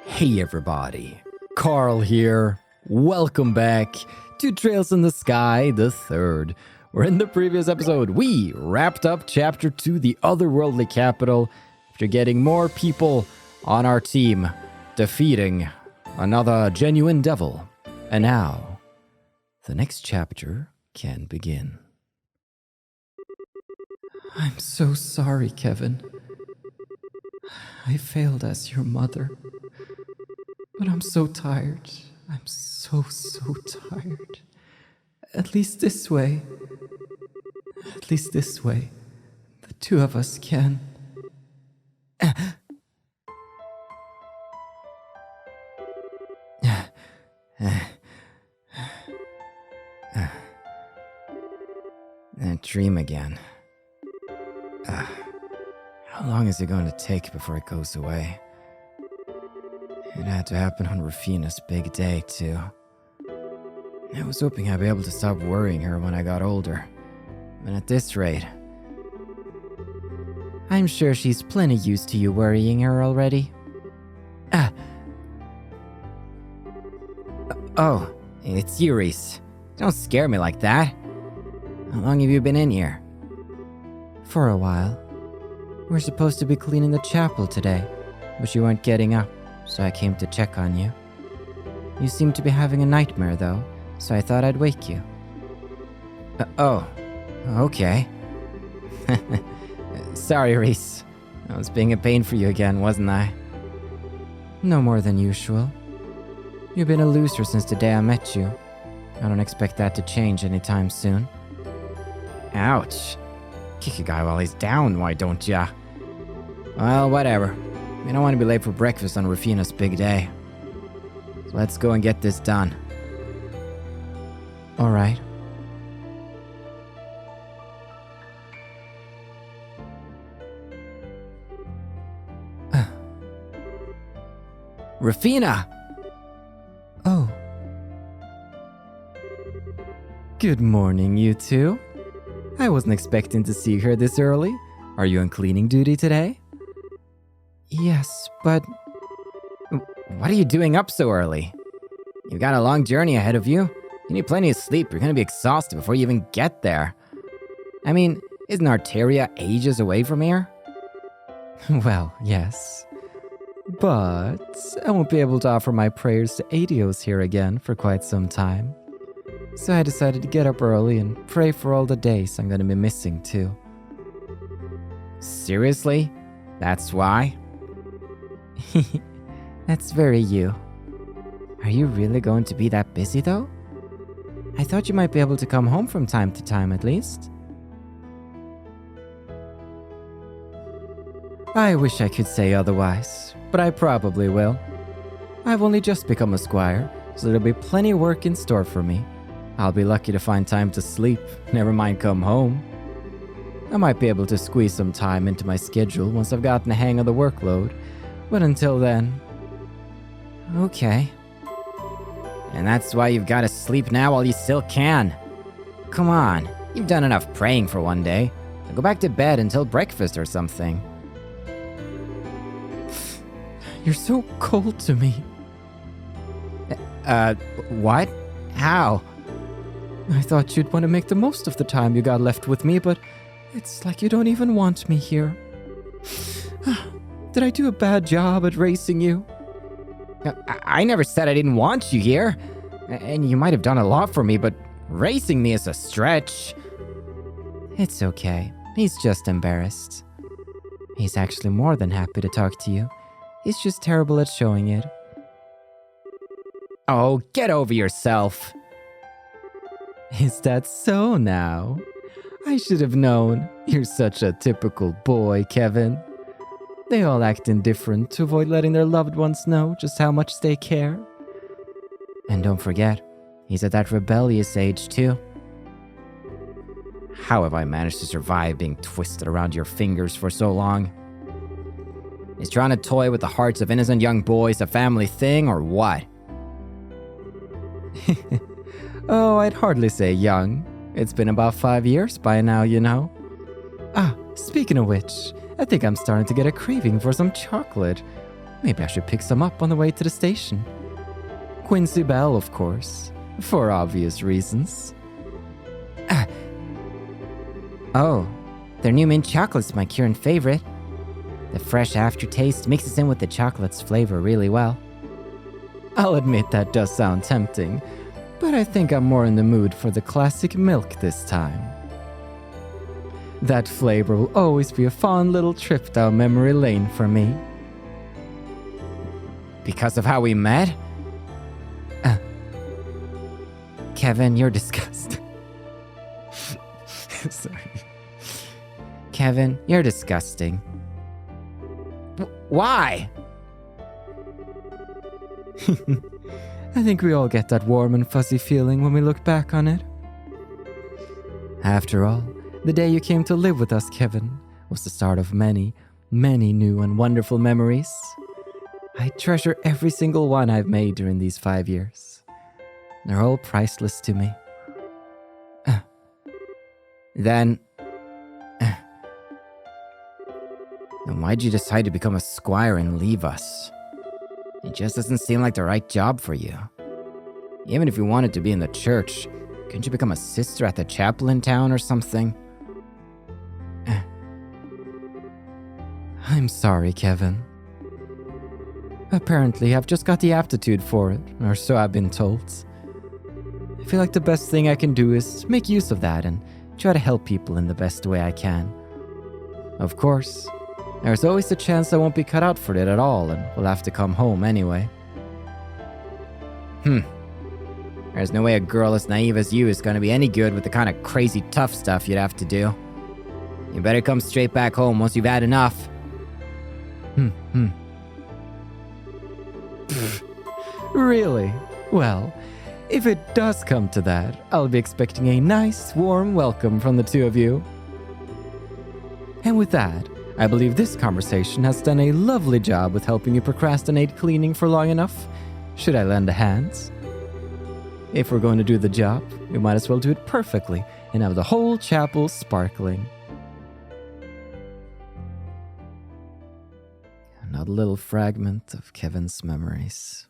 Hey everybody, Carl here. Welcome back to Trails in the Sky the Third, where in the previous episode we wrapped up Chapter 2, the Otherworldly Capital, after getting more people on our team, defeating another genuine devil. And now, the next chapter can begin. I'm so sorry, Kevin. I failed as your mother. But I'm so tired. I'm so tired. At least this way, the two of us can... dream again. How long is it going to take before it goes away? It had to happen on Rufina's big day, too. I was hoping I'd be able to stop worrying her when I got older. But at this rate... I'm sure she's plenty used to you worrying her already. Oh, it's you, Reese. Don't scare me like that. How long have you been in here? For a while. We're supposed to be cleaning the chapel today, but you weren't getting up, so I came to check on you. You seem to be having a nightmare, though, so I thought I'd wake you. Oh, okay. Sorry, Reese. I was being a pain for you again, wasn't I? No more than usual. You've been a loser since the day I met you. I don't expect that to change anytime soon. Ouch. Kick a guy while he's down, why don't ya? Well, whatever. I don't want to be late for breakfast on Rufina's big day. So let's go and get this done. Alright. Rufina! Oh. Good morning, you two. I wasn't expecting to see her this early. Are you on cleaning duty today? Yes, but... What are you doing up so early? You've got a long journey ahead of you. You need plenty of sleep. You're gonna be exhausted before you even get there. I mean, isn't Arteria ages away from here? Well, yes. But I won't be able to offer my prayers to Adios here again for quite some time. So I decided to get up early and pray for all the days I'm gonna be missing too. Seriously? That's why? That's very you. Are you really going to be that busy though? I thought you might be able to come home from time to time at least. I wish I could say otherwise, but I probably will. I've only just become a squire, so there'll be plenty of work in store for me. I'll be lucky to find time to sleep, never mind come home. I might be able to squeeze some time into my schedule once I've gotten the hang of the workload, but until then... Okay. And that's why you've got to sleep now while you still can. Come on, you've done enough praying for one day. Now go back to bed until breakfast or something. You're so cold to me. What? How? I thought you'd want to make the most of the time you got left with me, but it's like you don't even want me here. Did I do a bad job at raising you? I never said I didn't want you here. And you might have done a lot for me, but raising me is a stretch. It's okay. He's just embarrassed. He's actually more than happy to talk to you. He's just terrible at showing it. Oh, get over yourself. Is that so now? I should have known. You're such a typical boy, Kevin. They all act indifferent to avoid letting their loved ones know just how much they care. And don't forget, he's at that rebellious age too. How have I managed to survive being twisted around your fingers for so long? Is trying to toy with the hearts of innocent young boys a family thing or what? Oh, I'd hardly say young. It's been about 5 years by now, you know. Speaking of which, I think I'm starting to get a craving for some chocolate. Maybe I should pick some up on the way to the station. Quincy Bell, of course, for obvious reasons. Oh, their new mint chocolate's my current favorite. The fresh aftertaste mixes in with the chocolate's flavor really well. I'll admit that does sound tempting, but I think I'm more in the mood for the classic milk this time. That flavor will always be a fun little trip down memory lane for me. Because of how we met? Kevin, you're disgusting. Sorry. Kevin, you're disgusting. Why? I think we all get that warm and fuzzy feeling when we look back on it. After all, the day you came to live with us, Kevin, was the start of many, many new and wonderful memories. I treasure every single one I've made during these 5 years. They're all priceless to me. Then why'd you decide to become a squire and leave us? It just doesn't seem like the right job for you. Even if you wanted to be in the church, couldn't you become a sister at the chapel in town or something? I'm sorry, Kevin. Apparently, I've just got the aptitude for it, or so I've been told. I feel like the best thing I can do is make use of that and try to help people in the best way I can. Of course, there's always a chance I won't be cut out for it at all and will have to come home anyway. There's no way a girl as naive as you is going to be any good with the kind of crazy tough stuff you'd have to do. You better come straight back home once you've had enough. Really? Well, if it does come to that, I'll be expecting a nice, warm welcome from the two of you. And with that, I believe this conversation has done a lovely job with helping you procrastinate cleaning for long enough. Should I lend a hand? If we're going to do the job, we might as well do it perfectly and have the whole chapel sparkling. Another little fragment of Kevin's memories.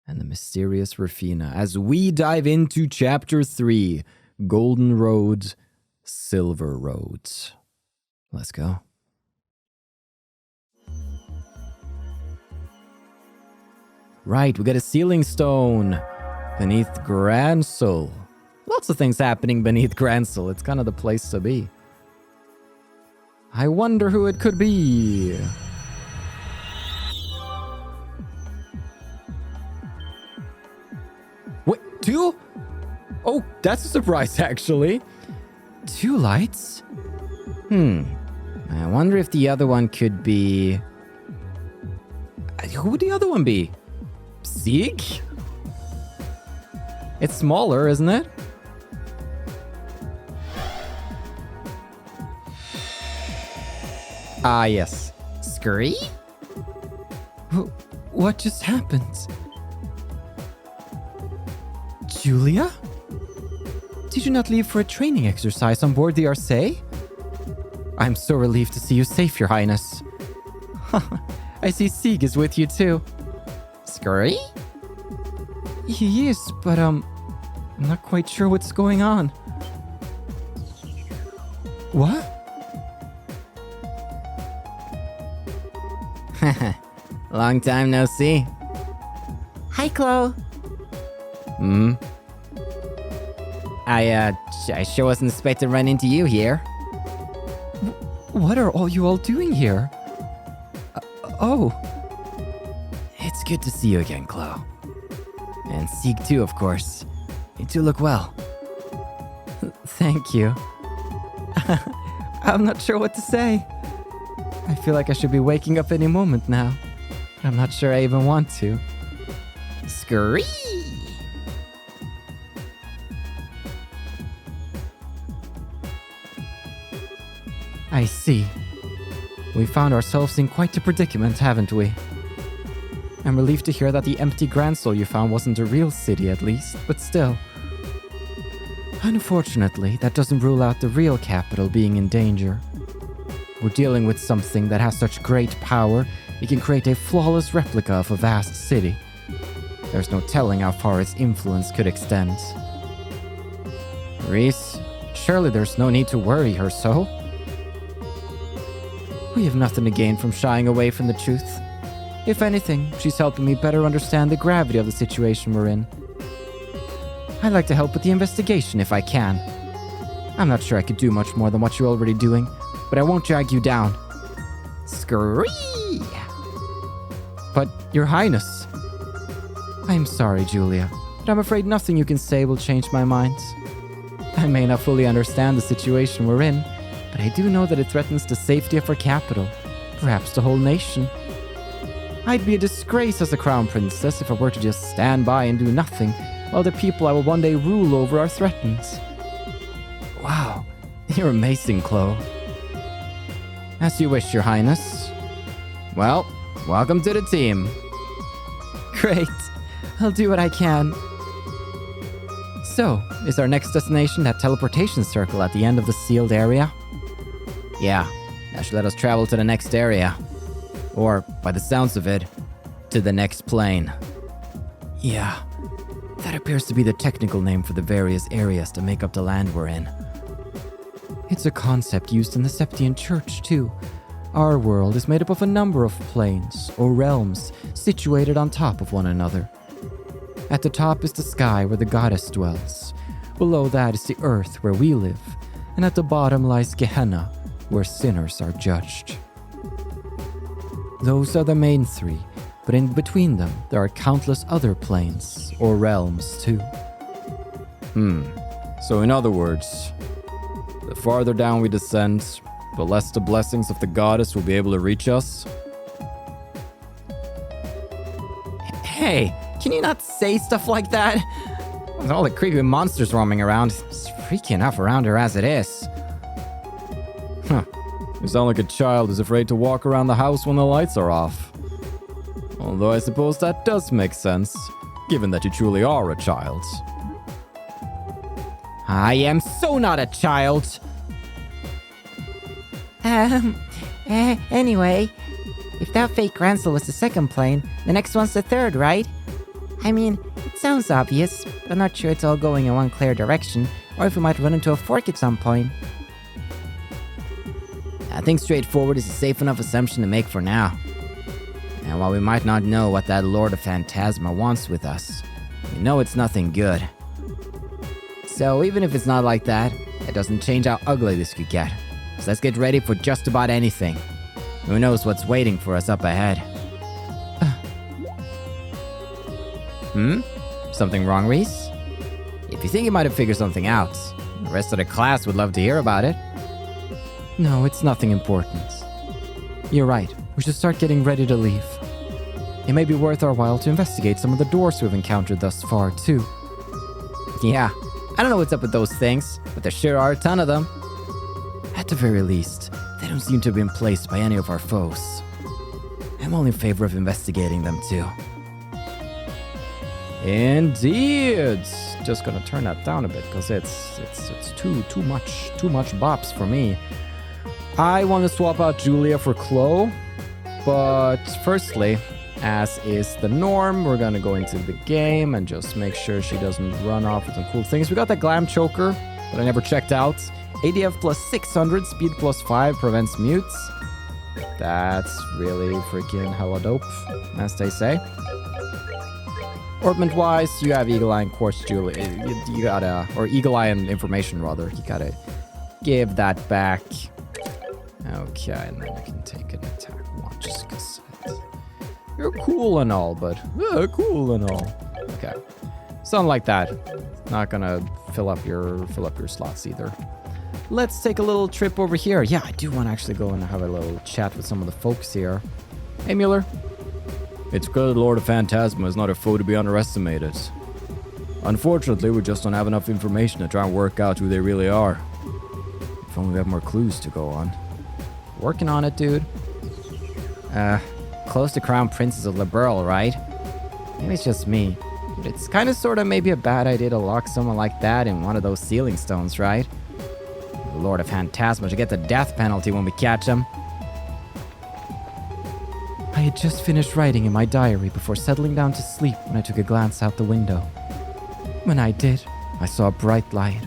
And the mysterious Rufina as we dive into Chapter 3, Golden Road, Silver Road. Let's go. Right, we got a sealing stone beneath Gransel. Lots of things happening beneath Gransel. It's kind of the place to be. I wonder who it could be. Wait, 2? Oh, that's a surprise, actually. 2 lights? I wonder if the other one could be... Who would the other one be? Sieg? It's smaller, isn't it? Ah, yes. Scurry? What just happened? Julia? Did you not leave for a training exercise on board the Arcee? I'm so relieved to see you safe, Your Highness. I see Sieg is with you too. Scurry? He is, but I'm not quite sure what's going on. What? Long time no see. Hi, Kloe. I sure wasn't expecting to run into you here. What are you all doing here? Oh. It's good to see you again, Kloe. And Sieg too, of course. You two look well. Thank you. I'm not sure what to say. I feel like I should be waking up any moment now. I'm not sure I even want to. Scurry! I see. We found ourselves in quite a predicament, haven't we? I'm relieved to hear that the empty Gransel you found wasn't a real city, at least, but still. Unfortunately, that doesn't rule out the real capital being in danger. We're dealing with something that has such great power, it can create a flawless replica of a vast city. There's no telling how far its influence could extend. Reese, surely there's no need to worry her so. We have nothing to gain from shying away from the truth. If anything, she's helping me better understand the gravity of the situation we're in. I'd like to help with the investigation if I can. I'm not sure I could do much more than what you're already doing, but I won't drag you down. Scree! But, Your Highness. I'm sorry, Julia, but I'm afraid nothing you can say will change my mind. I may not fully understand the situation we're in, but I do know that it threatens the safety of our capital, perhaps the whole nation. I'd be a disgrace as a crown princess if I were to just stand by and do nothing, while the people I will one day rule over are threatened. Wow, you're amazing, Kloe. As you wish, Your Highness. Well, welcome to the team. Great. I'll do what I can. So, is our next destination that teleportation circle at the end of the sealed area? Yeah, that should let us travel to the next area. Or, by the sounds of it, to the next plane. Yeah, that appears to be the technical name for the various areas that make up the land we're in. It's a concept used in the Septian Church, too. Our world is made up of a number of planes, or realms, situated on top of one another. At the top is the sky where the goddess dwells. Below that is the earth where we live. And at the bottom lies Gehenna, where sinners are judged. Those are the main three, but in between them there are countless other planes, or realms, too. So in other words, the farther down we descend, the less the blessings of the goddess will be able to reach us? Hey, can you not say stuff like that? With all the creepy monsters roaming around, it's freaky enough around here as it is. You sound like a child who's afraid to walk around the house when the lights are off. Although I suppose that does make sense, given that you truly are a child. I am so not a child. Anyway, if that fake Grancel was the second plane, the next one's the third, right? I mean, it sounds obvious, but I'm not sure it's all going in one clear direction, or if we might run into a fork at some point. I think straightforward is a safe enough assumption to make for now. And while we might not know what that Lord of Phantasma wants with us, we know it's nothing good. So even if it's not like that, it doesn't change how ugly this could get. So let's get ready for just about anything. Who knows what's waiting for us up ahead? Something wrong, Reese? If you think you might have figured something out, the rest of the class would love to hear about it. No, it's nothing important. You're right, we should start getting ready to leave. It may be worth our while to investigate some of the doors we've encountered thus far, too. Yeah, I don't know what's up with those things, but there sure are a ton of them. At the very least, they don't seem to have been placed by any of our foes. I'm all in favor of investigating them, too. Indeed! Just gonna turn that down a bit, because it's too much bops for me. I want to swap out Julia for Kloe, but firstly, as is the norm, we're gonna go into the game and just make sure she doesn't run off with some cool things. We got that glam choker that I never checked out. ADF plus 600, speed plus 5, prevents mutes. That's really freaking hella dope, as they say. Orbment wise, you have Eagle Eye and Quartz Jewelry. You gotta, or Eagle Eye and Information rather, you gotta give that back. Okay, and then you can take an attack one just because you're cool and all, but cool and all. Okay, something like that. Not gonna fill up your slots either. Let's take a little trip over here. Yeah, I do want to actually go and have a little chat with some of the folks here. Hey, Mueller. It's good Lord of Phantasma is not a foe to be underestimated. Unfortunately, we just don't have enough information to try and work out who they really are. If only we have more clues to go on. Working on it, dude. Close to Crown Princess of Liberl, right? Maybe it's just me, but it's kind of sort of maybe a bad idea to lock someone like that in one of those sealing stones, right? Lord of Phantasma should get the death penalty when we catch him. I had just finished writing in my diary before settling down to sleep when I took a glance out the window. When I did, I saw a bright light.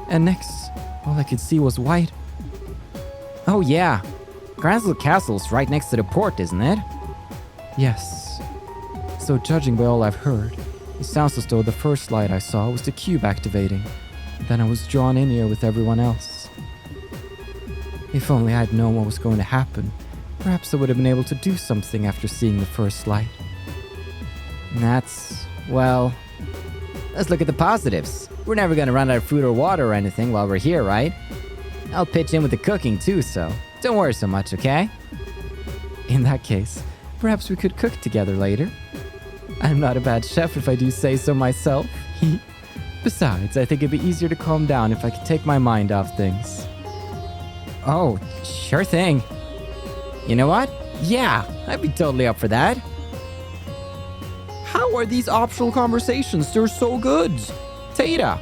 And next, all I could see was white. Oh yeah, Gransel Castle's right next to the port, isn't it? Yes. So judging by all I've heard, it sounds as though the first light I saw was the cube activating. Then I was drawn in here with everyone else. If only I'd known what was going to happen, perhaps I would have been able to do something after seeing the first light. Well, let's look at the positives. We're never gonna run out of food or water or anything while we're here, right? I'll pitch in with the cooking too, so don't worry so much, okay? In that case, perhaps we could cook together later. I'm not a bad chef if I do say so myself. Besides, I think it'd be easier to calm down if I could take my mind off things. Oh, sure thing. You know what? Yeah, I'd be totally up for that. How are these optional conversations? They're so good. Tata.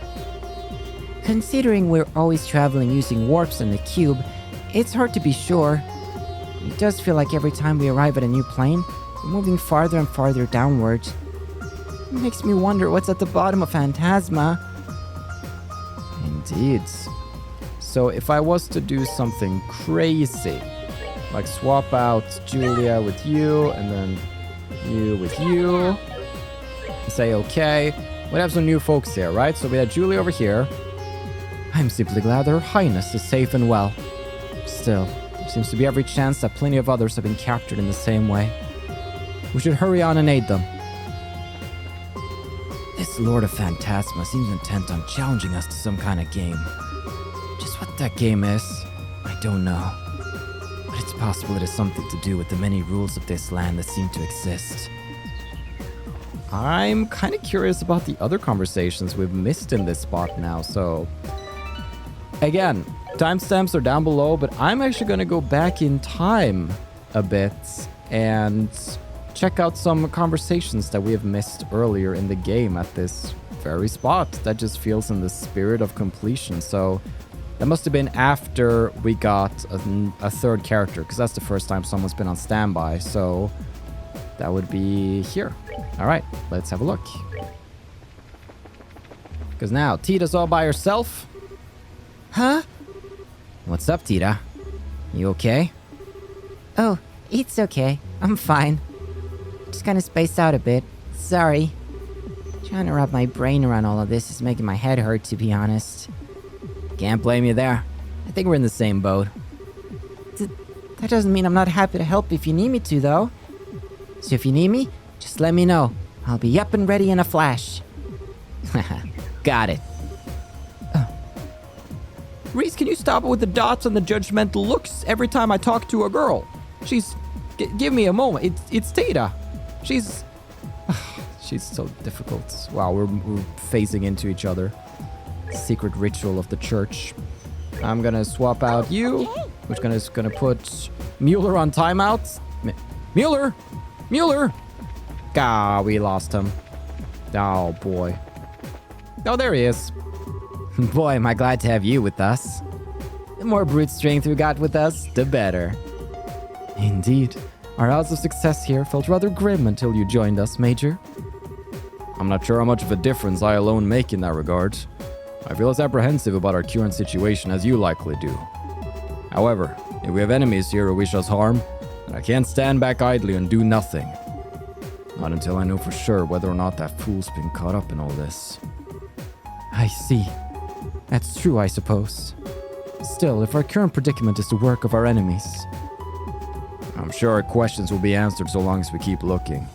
Considering we're always traveling using warps in the cube, it's hard to be sure. It does feel like every time we arrive at a new plane, we're moving farther and farther downwards. It makes me wonder what's at the bottom of Phantasma. Indeed. So if I was to do something crazy, like swap out Julia with you, and then you with you, and say, okay, we'd have some new folks here, right? So we had Julia over here. I'm simply glad that Her Highness is safe and well. Still, there seems to be every chance that plenty of others have been captured in the same way. We should hurry on and aid them. This Lord of Phantasma seems intent on challenging us to some kind of game. Just what that game is, I don't know. But it's possible it has something to do with the many rules of this land that seem to exist. I'm kind of curious about the other conversations we've missed in this spot now, so... Again, timestamps are down below, but I'm actually going to go back in time a bit and check out some conversations that we have missed earlier in the game at this very spot that just feels in the spirit of completion. So that must have been after we got a third character, because that's the first time someone's been on standby. So that would be here. All right, let's have a look. Because now Tita's all by herself. Huh? What's up, Tita? You okay? Oh, it's okay. I'm fine. Just kind of spaced out a bit. Sorry. Trying to wrap my brain around all of this is making my head hurt, to be honest. Can't blame you there. I think we're in the same boat. That doesn't mean I'm not happy to help if you need me to, though. So if you need me, just let me know. I'll be up and ready in a flash. Got it. Reese, can you stop it with the dots and the judgmental looks every time I talk to a girl? She's... give me a moment. It's Tata. She's... she's so difficult. Wow, we're phasing into each other. Secret ritual of the church. I'm gonna swap out you, which is gonna put Mueller on timeout. Mueller! Mueller! Ah, we lost him. Oh, boy. Oh, there he is. Boy, am I glad to have you with us. The more brute strength we got with us, the better. Indeed. Our odds of success here felt rather grim until you joined us, Major. I'm not sure how much of a difference I alone make in that regard. I feel as apprehensive about our current situation as you likely do. However, if we have enemies here who wish us harm, then I can't stand back idly and do nothing. Not until I know for sure whether or not that fool's been caught up in all this. I see. That's true, I suppose. Still, if our current predicament is the work of our enemies, I'm sure our questions will be answered so long as we keep looking.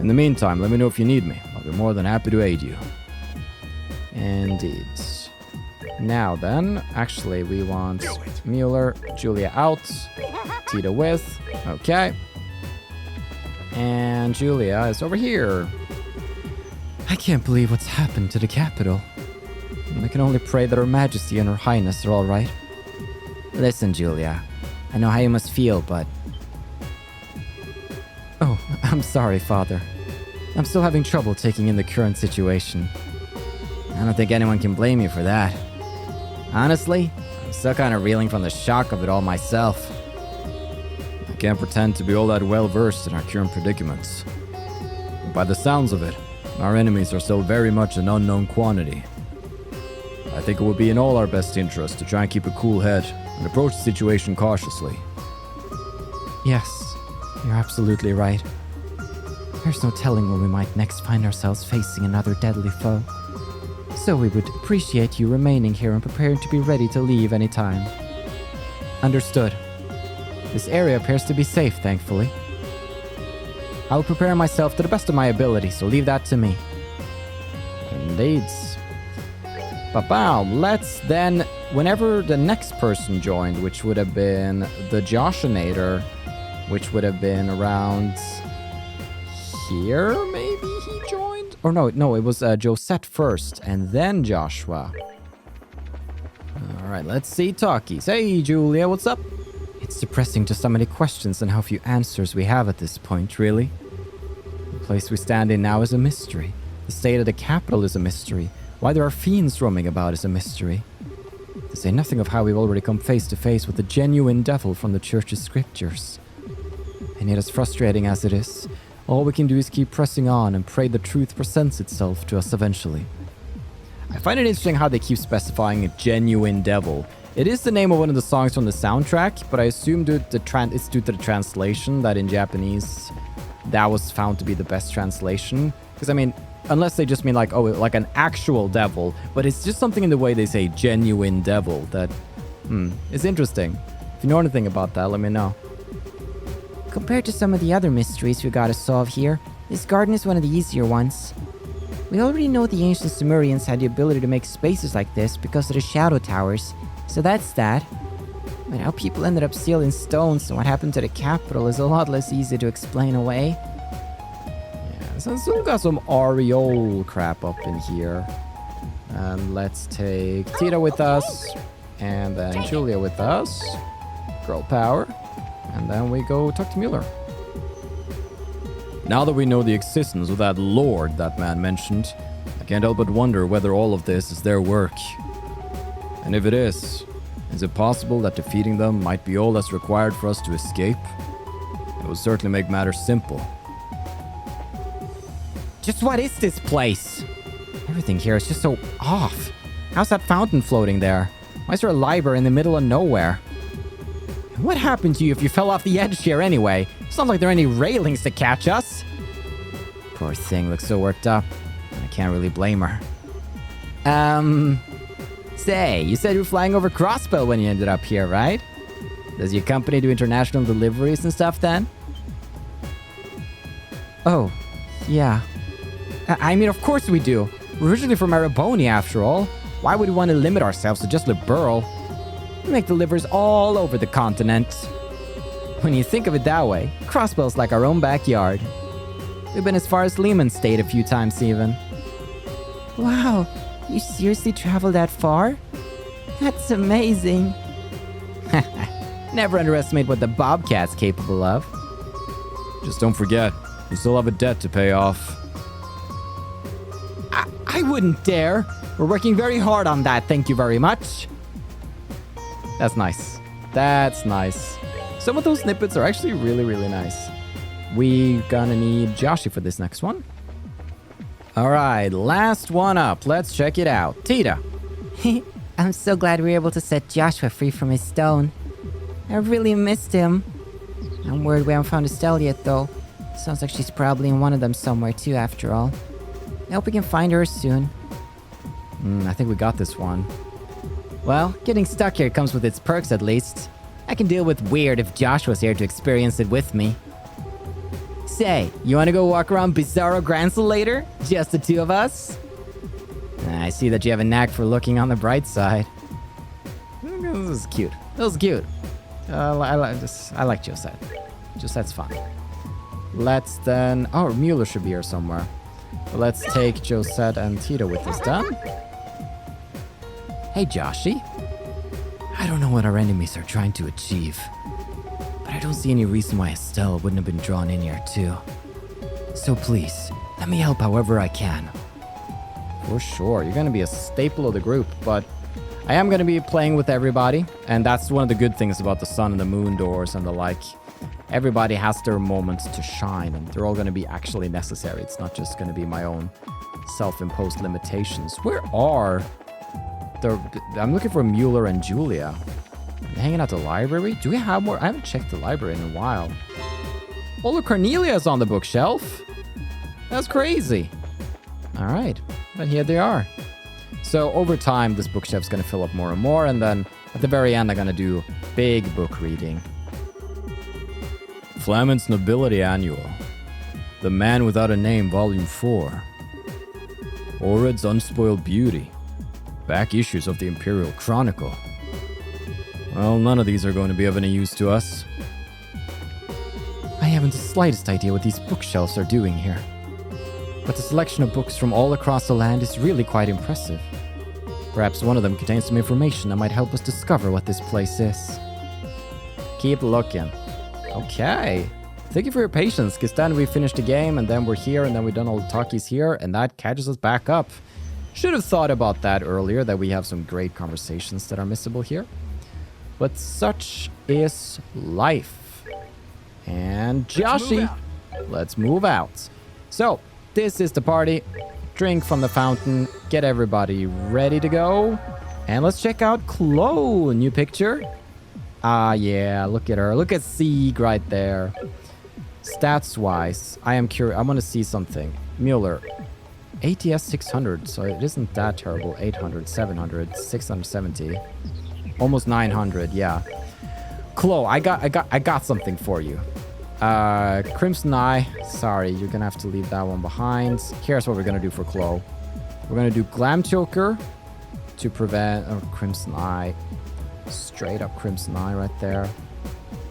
In the meantime, let me know if you need me. I'll be more than happy to aid you. Indeed. Now then, actually we want Mueller, Julia out, Tita with, okay. And Julia is over here. I can't believe what's happened to the capital. I can only pray that Her Majesty and Her Highness are all right. Listen, Julia. I know how you must feel, but... Oh, I'm sorry, Father. I'm still having trouble taking in the current situation. I don't think anyone can blame you for that. Honestly, I'm still kind of reeling from the shock of it all myself. I can't pretend to be all that well versed in our current predicaments. But by the sounds of it, our enemies are still very much an unknown quantity. I think it would be in all our best interest to try and keep a cool head and approach the situation cautiously. Yes, you're absolutely right. There's no telling when we might next find ourselves facing another deadly foe. So we would appreciate you remaining here and preparing to be ready to leave any time. Understood. This area appears to be safe, thankfully. I will prepare myself to the best of my ability, so leave that to me. Indeed. Ba-bow. Let's then, whenever the next person joined, which would have been the Joshinator, which would have been around here, maybe he joined? Or no, it was Josette first, and then Joshua. All right, let's see talkies. Hey, Julia, what's up? It's depressing to so many questions and how few answers we have at this point, really. The place we stand in now is a mystery. The state of the capital is a mystery. Why there are fiends roaming about is a mystery. To say nothing of how we've already come face to face with the genuine devil from the church's scriptures. And yet, as frustrating as it is, all we can do is keep pressing on and pray the truth presents itself to us eventually. I find it interesting how they keep specifying a genuine devil. It is the name of one of the songs from the soundtrack, but I assume it's due to the translation that in Japanese that was found to be the best translation. Because I mean, unless they just mean like, oh, like an actual devil, but it's just something in the way they say genuine devil that, is interesting. If you know anything about that, let me know. Compared to some of the other mysteries we gotta solve here, this garden is one of the easier ones. We already know the ancient Sumerians had the ability to make spaces like this because of the shadow towers, so that's that. But how people ended up sealed in stones and what happened to the capital is a lot less easy to explain away. Yeah, so we've got some Ariol crap up in here. And let's take Tita with us, and then Julia with us. Girl power. And then we go talk to Mueller. Now that we know the existence of that lord that man mentioned, I can't help but wonder whether all of this is their work. And if it is it possible that defeating them might be all that's required for us to escape? It would certainly make matters simple. Just what is this place? Everything here is just so off. How's that fountain floating there? Why is there a library in the middle of nowhere? What happened to you if you fell off the edge here anyway? It's not like there are any railings to catch us. Poor thing looks so worked up. I can't really blame her. Say, you said you were flying over Crossbell when you ended up here, right? Does your company do international deliveries and stuff then? Oh, yeah. I mean, of course we do. We're originally from Ereboni, after all. Why would we want to limit ourselves to just Liberl? We make deliveries all over the continent. When you think of it that way, Crossbell's like our own backyard. We've been as far as Lehman State a few times even. Wow, you seriously traveled that far? That's amazing. Never underestimate what the Bobcat's capable of. Just don't forget, you still have a debt to pay off. I wouldn't dare. We're working very hard on that, thank you very much. That's nice. That's nice. Some of those snippets are actually really, really nice. We gonna need Joshy for this next one. All right, last one up. Let's check it out. Tita. I'm so glad we were able to set Joshua free from his stone. I really missed him. I'm worried we haven't found Estelle yet, though. Sounds like she's probably in one of them somewhere, too, after all. I hope we can find her soon. I think we got this one. Well, getting stuck here comes with its perks, at least. I can deal with weird if Joshua's here to experience it with me. Say, you want to go walk around Bizarro Grancel later? Just the two of us? I see that you have a knack for looking on the bright side. This is cute. This is cute. I like Josette. Josette's fun. Let's then... Oh, Mueller should be here somewhere. Let's take Josette and Tita with us done. Hey, Joshy. I don't know what our enemies are trying to achieve, but I don't see any reason why Estelle wouldn't have been drawn in here too. So please, let me help however I can. For sure, you're gonna be a staple of the group, but I am going to be playing with everybody, and that's one of the good things about the sun and the moon doors and the like. Everybody has their moments to shine, and they're all going to be actually necessary. It's not just going to be my own self-imposed limitations. Where are the... I'm looking for Mueller and Julia. Hanging out the library? Do we have more? I haven't checked the library in a while. Oh, look, Cornelia is on the bookshelf. That's crazy. All right, but here they are. So over time, this bookshelf's going to fill up more and more, and then at the very end, I'm going to do big book reading. Flaman's Nobility Annual. The Man Without a Name, Volume 4. Ored's Unspoiled Beauty. Back issues of the Imperial Chronicle. Well, none of these are going to be of any use to us. I haven't the slightest idea what these bookshelves are doing here. But the selection of books from all across the land is really quite impressive. Perhaps one of them contains some information that might help us discover what this place is. Keep looking. Okay. Thank you for your patience, because then we finished the game, and then we're here, and then we've done all the talkies here, and that catches us back up. Should have thought about that earlier, that we have some great conversations that are missable here. But such is life. And Joshi, let's move out. So, this is the party. Drink from the fountain. Get everybody ready to go. And let's check out Kloe. New picture. Ah, yeah, look at her. Look at Sieg right there. Stats-wise, I am curious. I want to see something. Mueller. ATS 600, so it isn't that terrible. 800, 700, 670. Almost 900, yeah. Kloe, I got something for you. Crimson Eye. Sorry, you're gonna have to leave that one behind. Here's what we're gonna do for Kloe. We're gonna do Glam Choker to prevent Crimson Eye. Straight up Crimson Eye right there.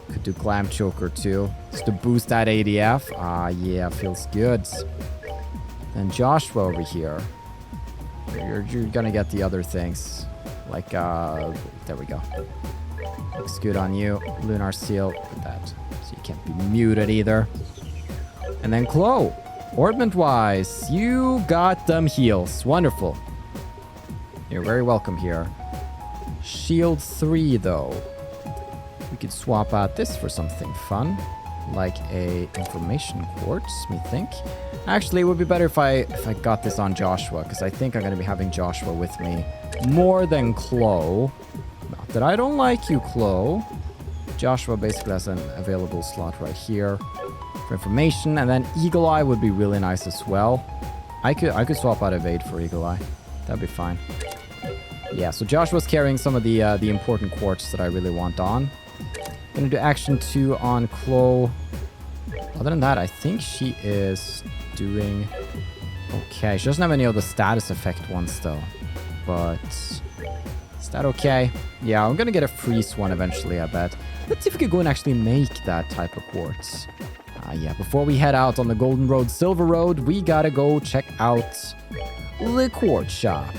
Could do Glam Choker too, just to boost that ADF. Ah, yeah, feels good. Then Joshua over here. You're gonna get the other things. Like, there we go. Looks good on you. Lunar Seal, put that. So you can't be muted either. And then Kloe. Orbment-wise, you got them heals. Wonderful. You're very welcome here. Shield 3, though. We could swap out this for something fun. Like a information quartz, me think. Actually, it would be better if I got this on Joshua, because I think I'm going to be having Joshua with me more than Kloe. Not that I don't like you, Kloe. Joshua basically has an available slot right here for information, and then Eagle Eye would be really nice as well. I could swap out Evade for Eagle Eye. That'd be fine. Yeah, so Joshua's carrying some of the important quartz that I really want on. Gonna do action 2 on Kloe. Other than that, I think she is doing okay. She doesn't have any of the status effect ones though. But is that okay? Yeah, I'm gonna get a freeze one eventually, I bet. Let's see if we could go and actually make that type of quartz. Yeah, before we head out on the Golden Road, Silver Road, we gotta go check out the quartz shop.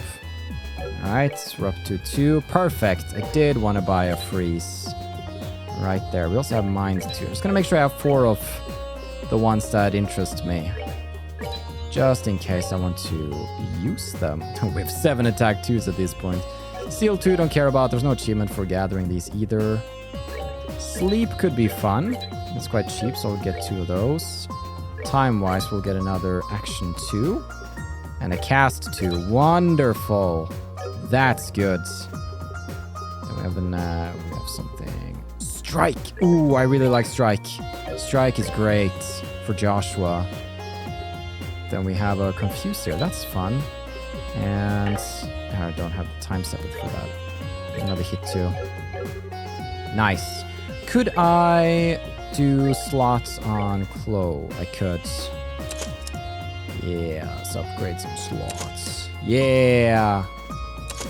Alright, we're up to 2. Perfect. I did want to buy a freeze. Right there. We also have mines too. Just gonna make sure I have 4 of the ones that interest me. Just in case I want to use them. We have 7 attack 2s at this point. Seal 2, don't care about. There's no achievement for gathering these either. Sleep could be fun. It's quite cheap, so we'll get 2 of those. Time-wise, we'll get another action 2. And a cast 2. Wonderful. That's good. Then we have something. Strike. Ooh, I really like Strike. Strike is great for Joshua. Then we have a Confuse here. That's fun. And I don't have the time set for that. Another hit too. Nice. Could I do slots on Kloe? I could. Yeah, let's upgrade some slots. Yeah.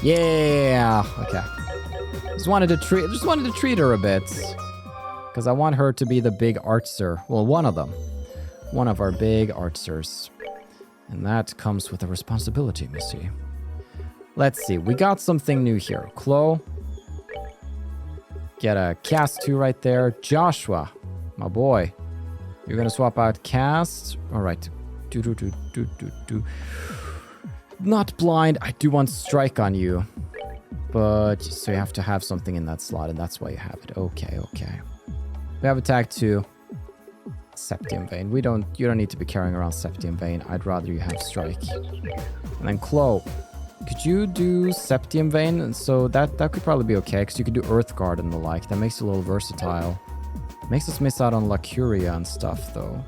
Yeah. Okay. Just wanted to treat her a bit. Because I want her to be the big artser. Well, one of them. One of our big artsers. And that comes with a responsibility, Missy. Let's see. We got something new here. Kloe. Get a cast 2 right there. Joshua. My boy. You're going to swap out cast. All right. Not blind. I do want strike on you. But, so you have to have something in that slot, and that's why you have it. Okay. We have attack 2. Septium Vein. You don't need to be carrying around Septium Vein. I'd rather you have Strike. And then Kloe. Could you do Septium Vein? And so that could probably be okay, because you could do Earth Guard and the like. That makes it a little versatile. Makes us miss out on La Curia and stuff, though.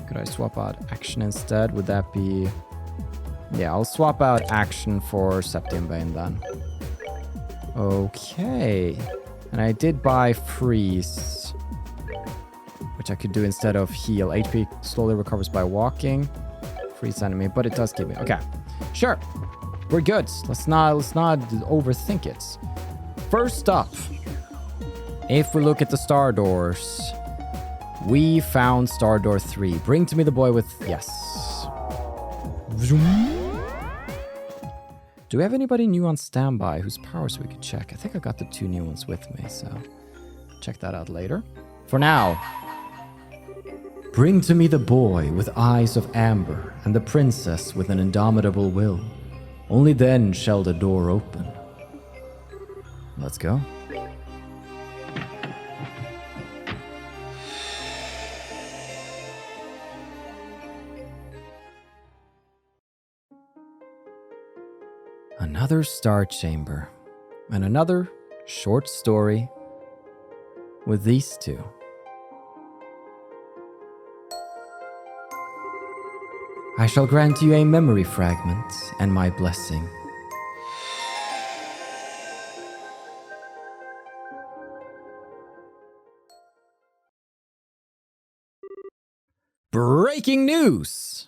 Could I swap out action instead? Would that be... Yeah, I'll swap out action for Septium Vein then. Okay. And I did buy Freeze, which I could do instead of heal. HP slowly recovers by walking. Freeze enemy, but it does give me... Okay. Sure. We're good. Let's not overthink it. First up, if we look at the star doors, we found star door 3. Bring to me the boy with... Yes. Do we have anybody new on standby whose powers we could check? I think I got the 2 new ones with me, so check that out later. For now, bring to me the boy with eyes of amber and the princess with an indomitable will. Only then shall the door open. Let's go. Another star chamber, and another short story with these two. I shall grant you a memory fragment and my blessing. Breaking news!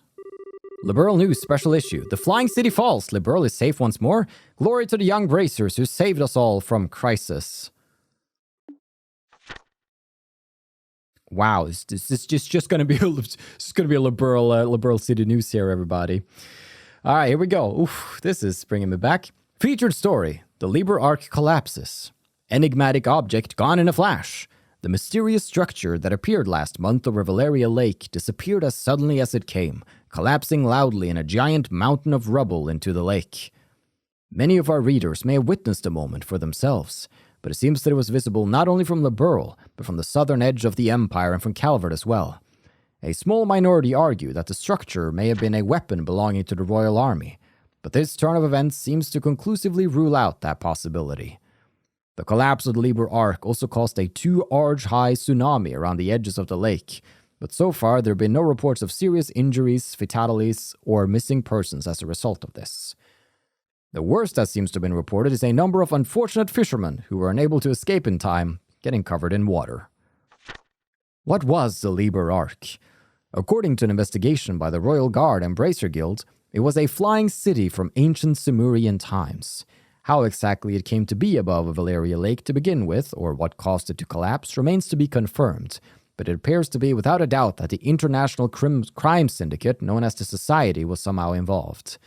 Liberl News Special Issue. The Flying City falls. Liberl is safe once more. Glory to the young bracers who saved us all from crisis. Wow, this is just gonna be a Liberl City news here, everybody. All right, here we go. Oof, this is bringing me back. Featured story: the Liber Arc collapses. Enigmatic object gone in a flash. The mysterious structure that appeared last month over Valeria Lake disappeared as suddenly as it came, collapsing loudly in a giant mountain of rubble into the lake. Many of our readers may have witnessed the moment for themselves, but it seems that it was visible not only from Liberl, but from the southern edge of the Empire and from Calvert as well. A small minority argue that the structure may have been a weapon belonging to the Royal Army, but this turn of events seems to conclusively rule out that possibility. The collapse of the Liber Arc also caused a 2-arge-high tsunami around the edges of the lake, but so far there have been no reports of serious injuries, fatalities, or missing persons as a result of this. The worst that seems to have been reported is a number of unfortunate fishermen who were unable to escape in time, getting covered in water. What was the Liber Arc? According to an investigation by the Royal Guard and Bracer Guild, it was a flying city from ancient Sumerian times. How exactly it came to be above Valeria Lake to begin with, or what caused it to collapse, remains to be confirmed, but it appears to be without a doubt that the international crime syndicate known as the Society was somehow involved.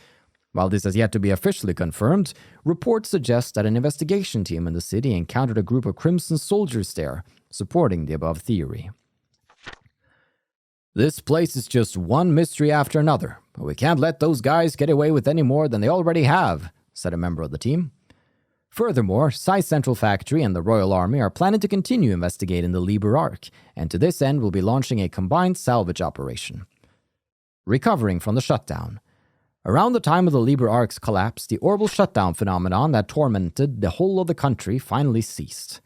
While this has yet to be officially confirmed, reports suggest that an investigation team in the city encountered a group of Crimson soldiers there, supporting the above theory. This place is just one mystery after another, but we can't let those guys get away with any more than they already have, said a member of the team. Furthermore, Sai Central Factory and the Royal Army are planning to continue investigating the Liber Arc, and to this end will be launching a combined salvage operation. Recovering from the shutdown. Around the time of the Liber Arc's collapse, the orbital shutdown phenomenon that tormented the whole of the country finally ceased.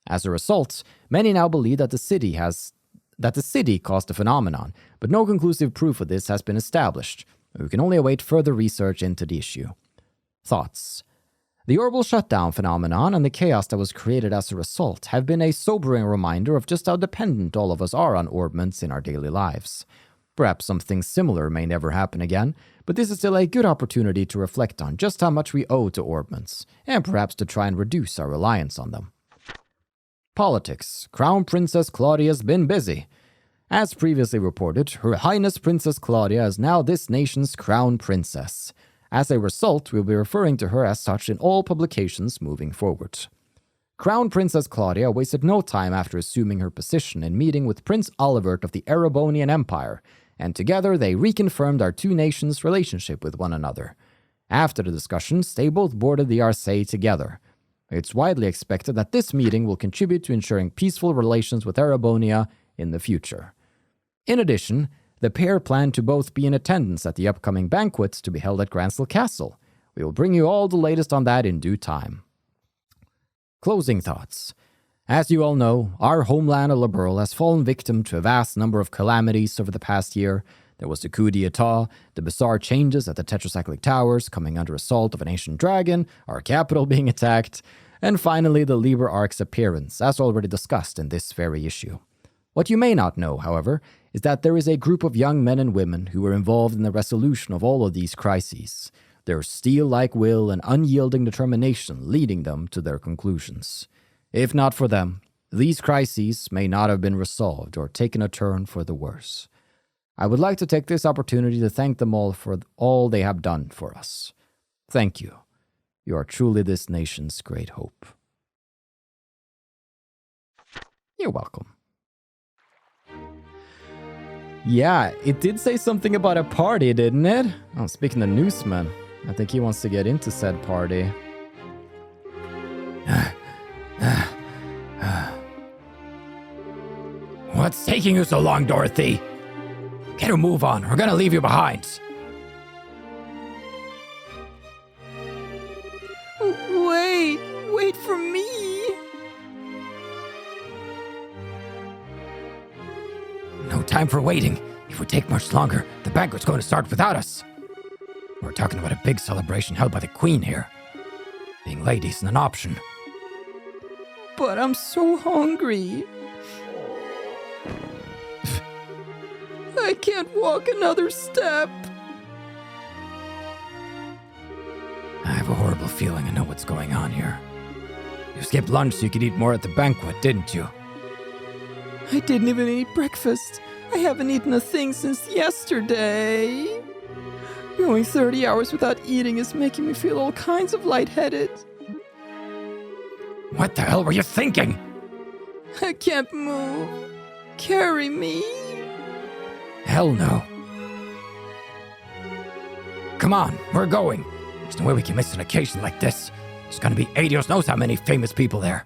As a result, many now believe that the city caused the phenomenon, but no conclusive proof of this has been established. We can only await further research into the issue. Thoughts. The orbital shutdown phenomenon and the chaos that was created as a result have been a sobering reminder of just how dependent all of us are on orbments in our daily lives. Perhaps something similar may never happen again, but this is still a good opportunity to reflect on just how much we owe to orbments, and perhaps to try and reduce our reliance on them. Politics. Crown Princess Claudia has been busy. As previously reported, Her Highness Princess Claudia is now this nation's Crown Princess. As a result, we'll be referring to her as such in all publications moving forward. Crown Princess Claudia wasted no time after assuming her position in meeting with Prince Olivert of the Erebonian Empire, and together they reconfirmed our two nations' relationship with one another. After the discussions, they both boarded the Arcee together. It's widely expected that this meeting will contribute to ensuring peaceful relations with Erebonia in the future. In addition, the pair plan to both be in attendance at the upcoming banquets to be held at Gransel Castle. We will bring you all the latest on that in due time. Closing thoughts. As you all know, our homeland of Liberl has fallen victim to a vast number of calamities over the past year. There was the coup d'etat, the bizarre changes at the tetracyclic towers coming under assault of an ancient dragon, our capital being attacked, and finally the Liberl Ark's appearance, as already discussed in this very issue. What you may not know, however, is that there is a group of young men and women who were involved in the resolution of all of these crises, their steel-like will and unyielding determination leading them to their conclusions. If not for them, these crises may not have been resolved or taken a turn for the worse. I would like to take this opportunity to thank them all for all they have done for us. Thank you. You are truly this nation's great hope. You're welcome. Yeah, it did say something about a party, didn't it? Oh, speaking of newsman, I think he wants to get into said party. What's taking you so long, Dorothy? Get a move on. We're gonna leave you behind. Wait for me. No time for waiting. If we take much longer, the banquet's going to start without us. We're talking about a big celebration held by the Queen here. Being late isn't an option. But I'm so hungry. I can't walk another step. I have a horrible feeling I know what's going on here. You skipped lunch so you could eat more at the banquet, didn't you? I didn't even eat breakfast. I haven't eaten a thing since yesterday. Going 30 hours without eating is making me feel all kinds of lightheaded. What the hell were you thinking? I can't move. Carry me. Hell no. Come on, we're going. There's no way we can miss an occasion like this. There's gonna be Adios knows how many famous people there.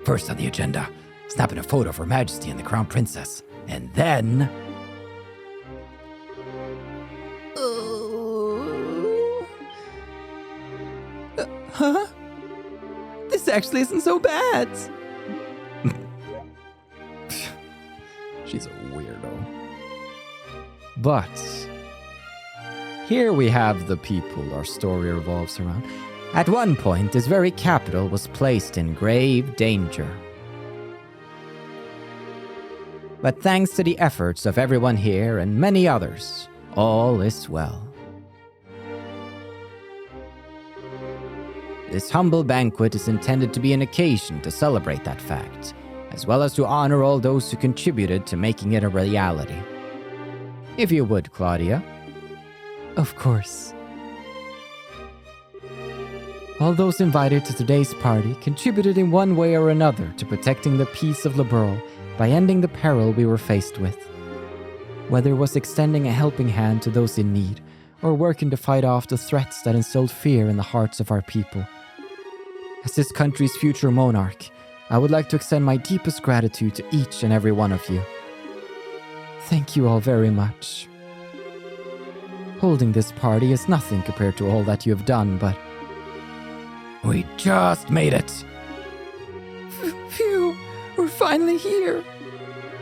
First on the agenda, snapping a photo of Her Majesty and the Crown Princess. And then... Huh? This actually isn't so bad. She's a weirdo. But here we have the people our story revolves around. At one point, this very capital was placed in grave danger. But thanks to the efforts of everyone here and many others, all is well. This humble banquet is intended to be an occasion to celebrate that fact, as well as to honor all those who contributed to making it a reality. If you would, Claudia. Of course. All those invited to today's party contributed in one way or another to protecting the peace of Liberl by ending the peril we were faced with. Whether it was extending a helping hand to those in need, or working to fight off the threats that instilled fear in the hearts of our people. As this country's future monarch, I would like to extend my deepest gratitude to each and every one of you. Thank you all very much. Holding this party is nothing compared to all that you have done, but... We just made it. Phew, we're finally here.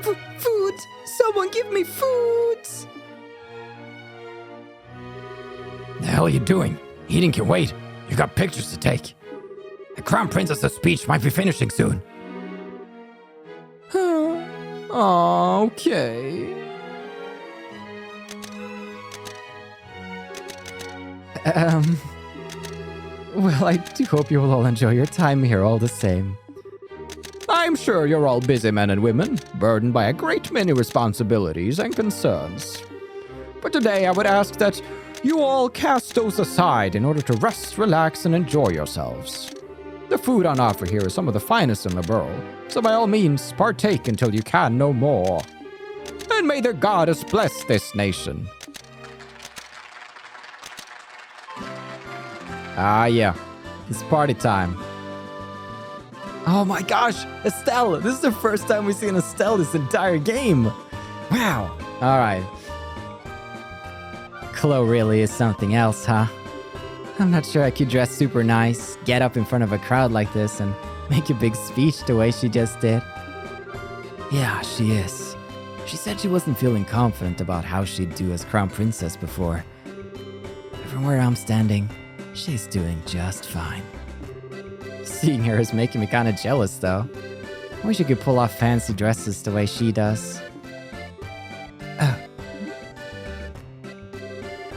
Food! Someone give me food! The hell are you doing? Eating can wait. You got pictures to take. The Crown Princess's speech might be finishing soon. Okay. Well, I do hope you will all enjoy your time here all the same. I'm sure you're all busy men and women, burdened by a great many responsibilities and concerns. But today I would ask that you all cast those aside in order to rest, relax, and enjoy yourselves. The food on offer here is some of the finest in Liberl, so by all means partake until you can no more. And may the goddess bless this nation. Ah, yeah. It's party time. Oh my gosh, Estelle! This is the first time we've seen Estelle this entire game. Wow. All right. Kloe really is something else, huh? I'm not sure I could dress super nice, get up in front of a crowd like this, and make a big speech the way she just did. Yeah, she is. She said she wasn't feeling confident about how she'd do as crown princess before. But from where I'm standing, she's doing just fine. Seeing her is making me kind of jealous, though. I wish I could pull off fancy dresses the way she does.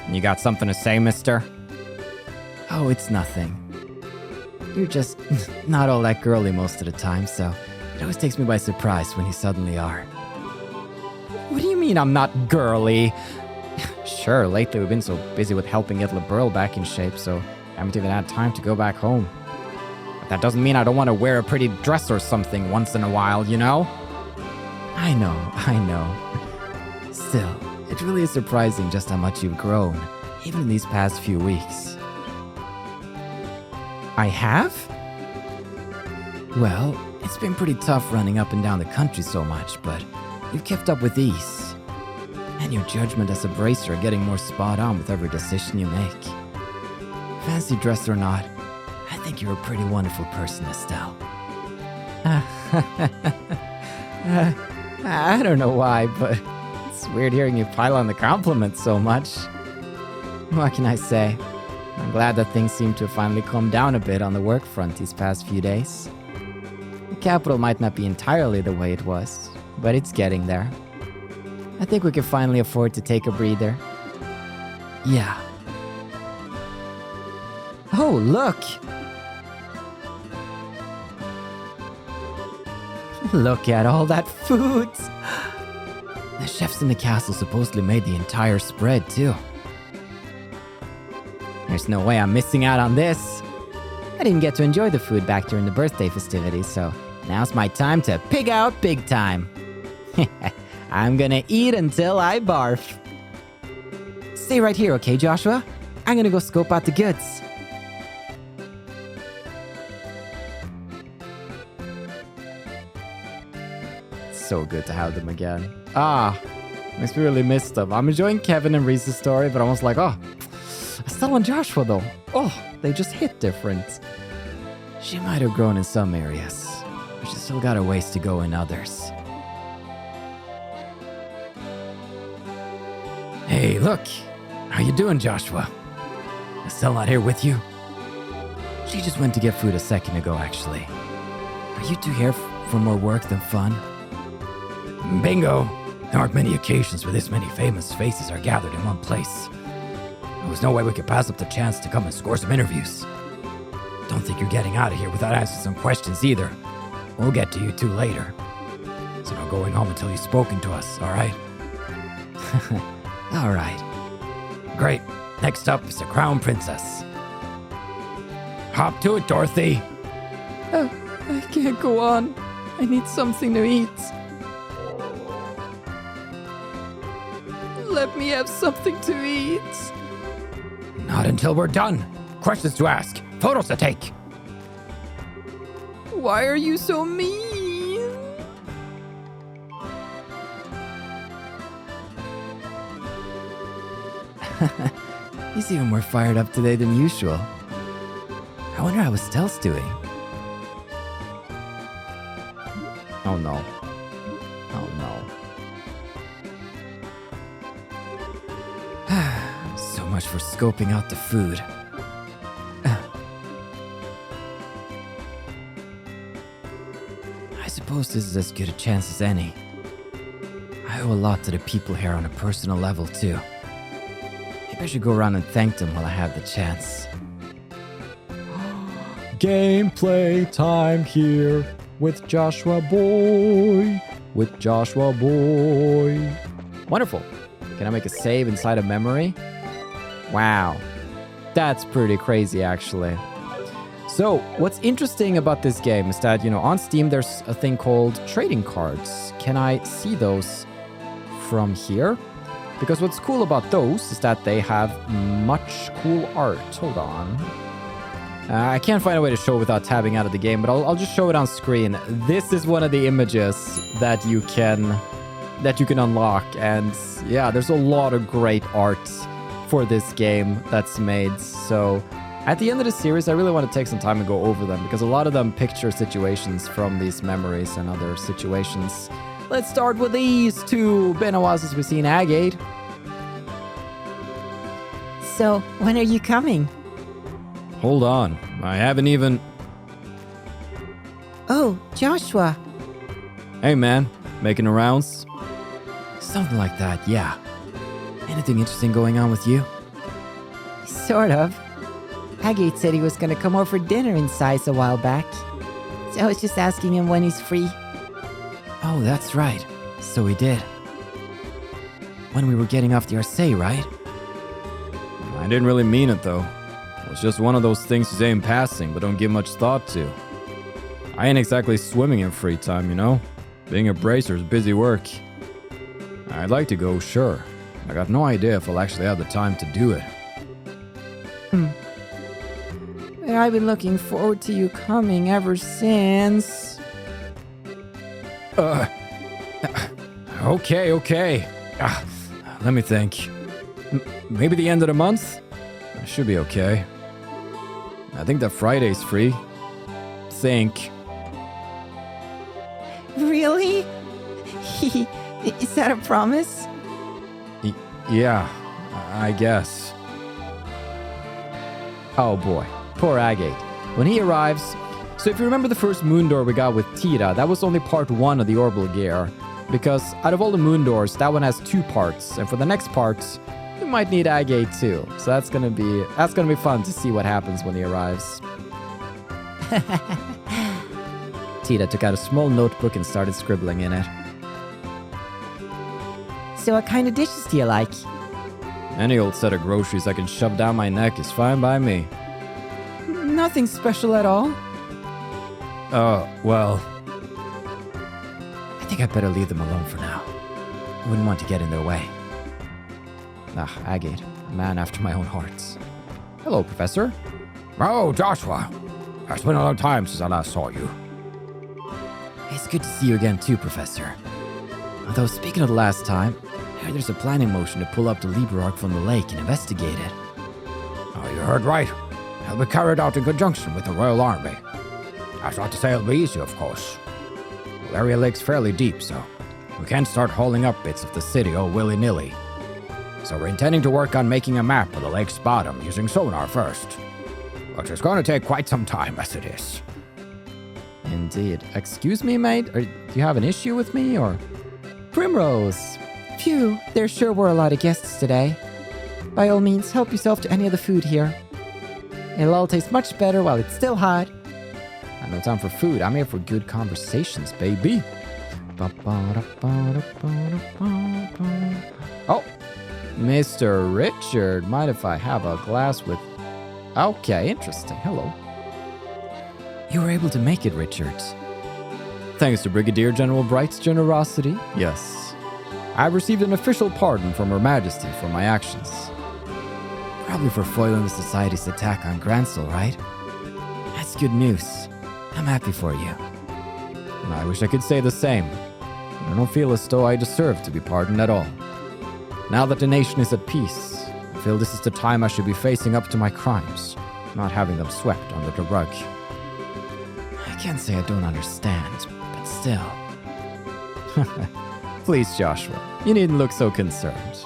You got something to say, mister? Oh, it's nothing. You're just not all that girly most of the time, so it always takes me by surprise when you suddenly are. What do you mean I'm not girly? Sure, lately we've been so busy with helping get Liberl back in shape, so I haven't even had time to go back home. But that doesn't mean I don't want to wear a pretty dress or something once in a while, you know? I know. Still, it really is surprising just how much you've grown, even in these past few weeks. I have? Well, it's been pretty tough running up and down the country so much, but you've kept up with ease. And your judgment as a bracer are getting more spot on with every decision you make. Fancy dress or not, I think you're a pretty wonderful person, Estelle. I don't know why, but it's weird hearing you pile on the compliments so much. What can I say? I'm glad that things seem to have finally calmed down a bit on the work front these past few days. The capital might not be entirely the way it was, but it's getting there. I think we can finally afford to take a breather. Yeah. Oh, look! Look at all that food! The chefs in the castle supposedly made the entire spread, too. There's no way I'm missing out on this. I didn't get to enjoy the food back during the birthday festivities, so now's my time to pig out big time. I'm gonna eat until I barf. Stay right here, okay, Joshua? I'm gonna go scope out the goods. So good to have them again. Makes me really miss them. I'm enjoying Kevin and Reese's story, but I'm almost like, Estelle and Joshua though. They just hit different. She might have grown in some areas, but she's still got a ways to go in others. Hey, look! How you doing, Joshua? Estelle not here with you? She just went to get food a second ago, actually. Are you two here for more work than fun? Bingo! There aren't many occasions where this many famous faces are gathered in one place. There was no way we could pass up the chance to come and score some interviews. Don't think you're getting out of here without asking some questions either. We'll get to you two later. So no going home until you've spoken to us, alright? Alright. Great. Next up is the Crown Princess. Hop to it, Dorothy. I can't go on. I need something to eat. Let me have something to eat. Not until we're done. Questions to ask. Photos to take. Why are you so mean? He's even more fired up today than usual. I wonder how Estelle's doing. Oh no. Oh no. So much for scoping out the food. I suppose this is as good a chance as any. I owe a lot to the people here on a personal level, too. Maybe I should go around and thank them while I have the chance. Gameplay time here with Joshua Boy. Wonderful. Can I make a save inside a memory? Wow. That's pretty crazy, actually. So, what's interesting about this game is that, on Steam, there's a thing called trading cards. Can I see those from here? Because what's cool about those is that they have much cool art. Hold on. I can't find a way to show it without tabbing out of the game, but I'll just show it on screen. This is one of the images that you can unlock, and yeah, there's a lot of great art for this game that's made. So at the end of the series, I really want to take some time and go over them, because a lot of them picture situations from these memories and other situations. Let's start with these two. Been a while since we've seen Agate. So, when are you coming? Hold on, I haven't even... Oh, Joshua. Hey man, making the rounds? Something like that, yeah. Anything interesting going on with you? Sort of. Agate said he was gonna come over for dinner in Size a while back. So I was just asking him when he's free. Oh, that's right. So he did. When we were getting off the Arcee, right? I didn't really mean it though. It's just one of those things you say in passing, but don't give much thought to. I ain't exactly swimming in free time, you know? Being a bracer is busy work. I'd like to go, sure. I got no idea if I'll actually have the time to do it. But I've been looking forward to you coming ever since. Okay. Let me think. Maybe the end of the month? I should be okay. I think that Friday's free. Think. Really? Is that a promise? Yeah, I guess. Oh boy, poor Agate. When he arrives... So if you remember the first moon door we got with Tira, that was only part 1 of the orbital gear. Because out of all the moon doors, that one has 2 parts. And for the next part, you might need Agate too. So that's gonna be fun to see what happens when he arrives. Tira took out a small notebook and started scribbling in it. So what kind of dishes do you like? Any old set of groceries I can shove down my neck is fine by me. Nothing special at all. Well... I think I'd better leave them alone for now. I wouldn't want to get in their way. Agate, a man after my own heart. Hello, Professor. Oh, Joshua. It's been a long time since I last saw you. It's good to see you again too, Professor. Although, speaking of the last time, I heard there's a plan in motion to pull up the Liberl from the lake and investigate it. Oh, you heard right. It'll be carried out in conjunction with the Royal Army. That's not to say it'll be easy, of course. The area lake's fairly deep, so we can't start hauling up bits of the city all willy-nilly. So we're intending to work on making a map of the lake's bottom using sonar first. Which is going to take quite some time as it is. Indeed. Excuse me, mate? Do you have an issue with me, or...? Primrose. Phew, there sure were a lot of guests today. By all means, help yourself to any of the food here. It'll all taste much better while it's still hot. I have no time for food. I'm here for good conversations, baby. Oh, Mr. Richard, mind if I have a glass with... Okay, interesting. Hello. You were able to make it, Richard. Thanks to Brigadier General Bright's generosity, yes. I've received an official pardon from Her Majesty for my actions. Probably for foiling the Society's attack on Gransel, right? That's good news. I'm happy for you. I wish I could say the same. I don't feel as though I deserve to be pardoned at all. Now that the nation is at peace, I feel this is the time I should be facing up to my crimes, not having them swept under the rug. I can't say I don't understand, but still. Please, Joshua, you needn't look so concerned.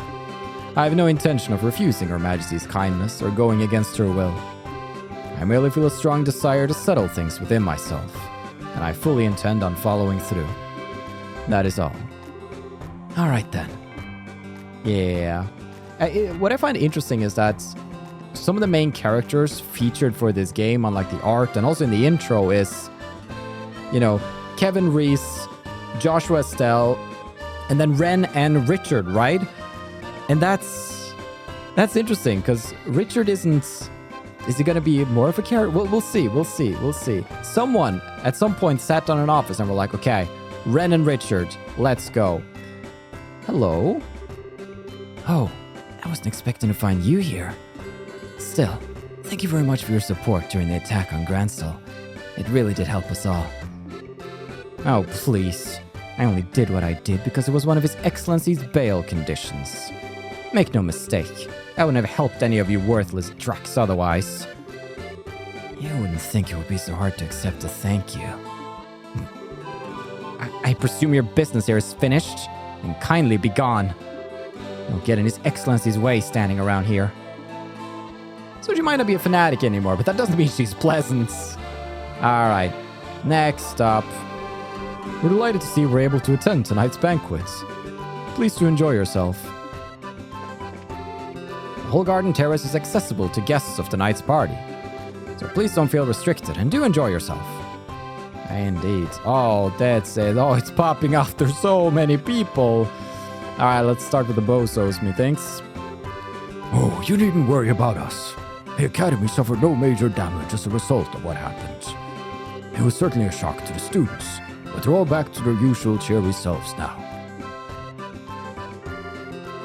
I have no intention of refusing Her Majesty's kindness or going against her will. I merely feel a strong desire to settle things within myself, and I fully intend on following through. That is all. All right, then. Yeah. What I find interesting is that some of the main characters featured for this game on like the art and also in the intro is, you know, Kevin Reese, Joshua Estelle, and then Ren and Richard, right? And that's interesting because Richard isn't... Is he going to be more of a character? We'll see. Someone at some point sat down in an office and were like, okay, Ren and Richard, let's go. Hello? Oh, I wasn't expecting to find you here. Still, Thank you very much for your support during the attack on Gransel. It really did help us all. Oh, please. I only did what I did because it was one of His Excellency's bail conditions. Make no mistake, I wouldn't have helped any of you worthless drucks otherwise. You wouldn't think it would be so hard to accept a thank you. I presume your business here is finished, and kindly be gone. Don't get in His Excellency's way standing around here. So she might not be a fanatic anymore, but that doesn't mean she's pleasant. Alright, next up. We're delighted to see we're able to attend tonight's banquet. Please to enjoy yourself. The whole garden terrace is accessible to guests of tonight's party. So please don't feel restricted and do enjoy yourself. Indeed. Oh, that's it. Oh, it's popping off. There's so many people. Alright, let's start with the bozos, methinks. Oh, you needn't worry about us. The Academy suffered no major damage as a result of what happened. It was certainly a shock to the students, but they're all back to their usual cheery selves now.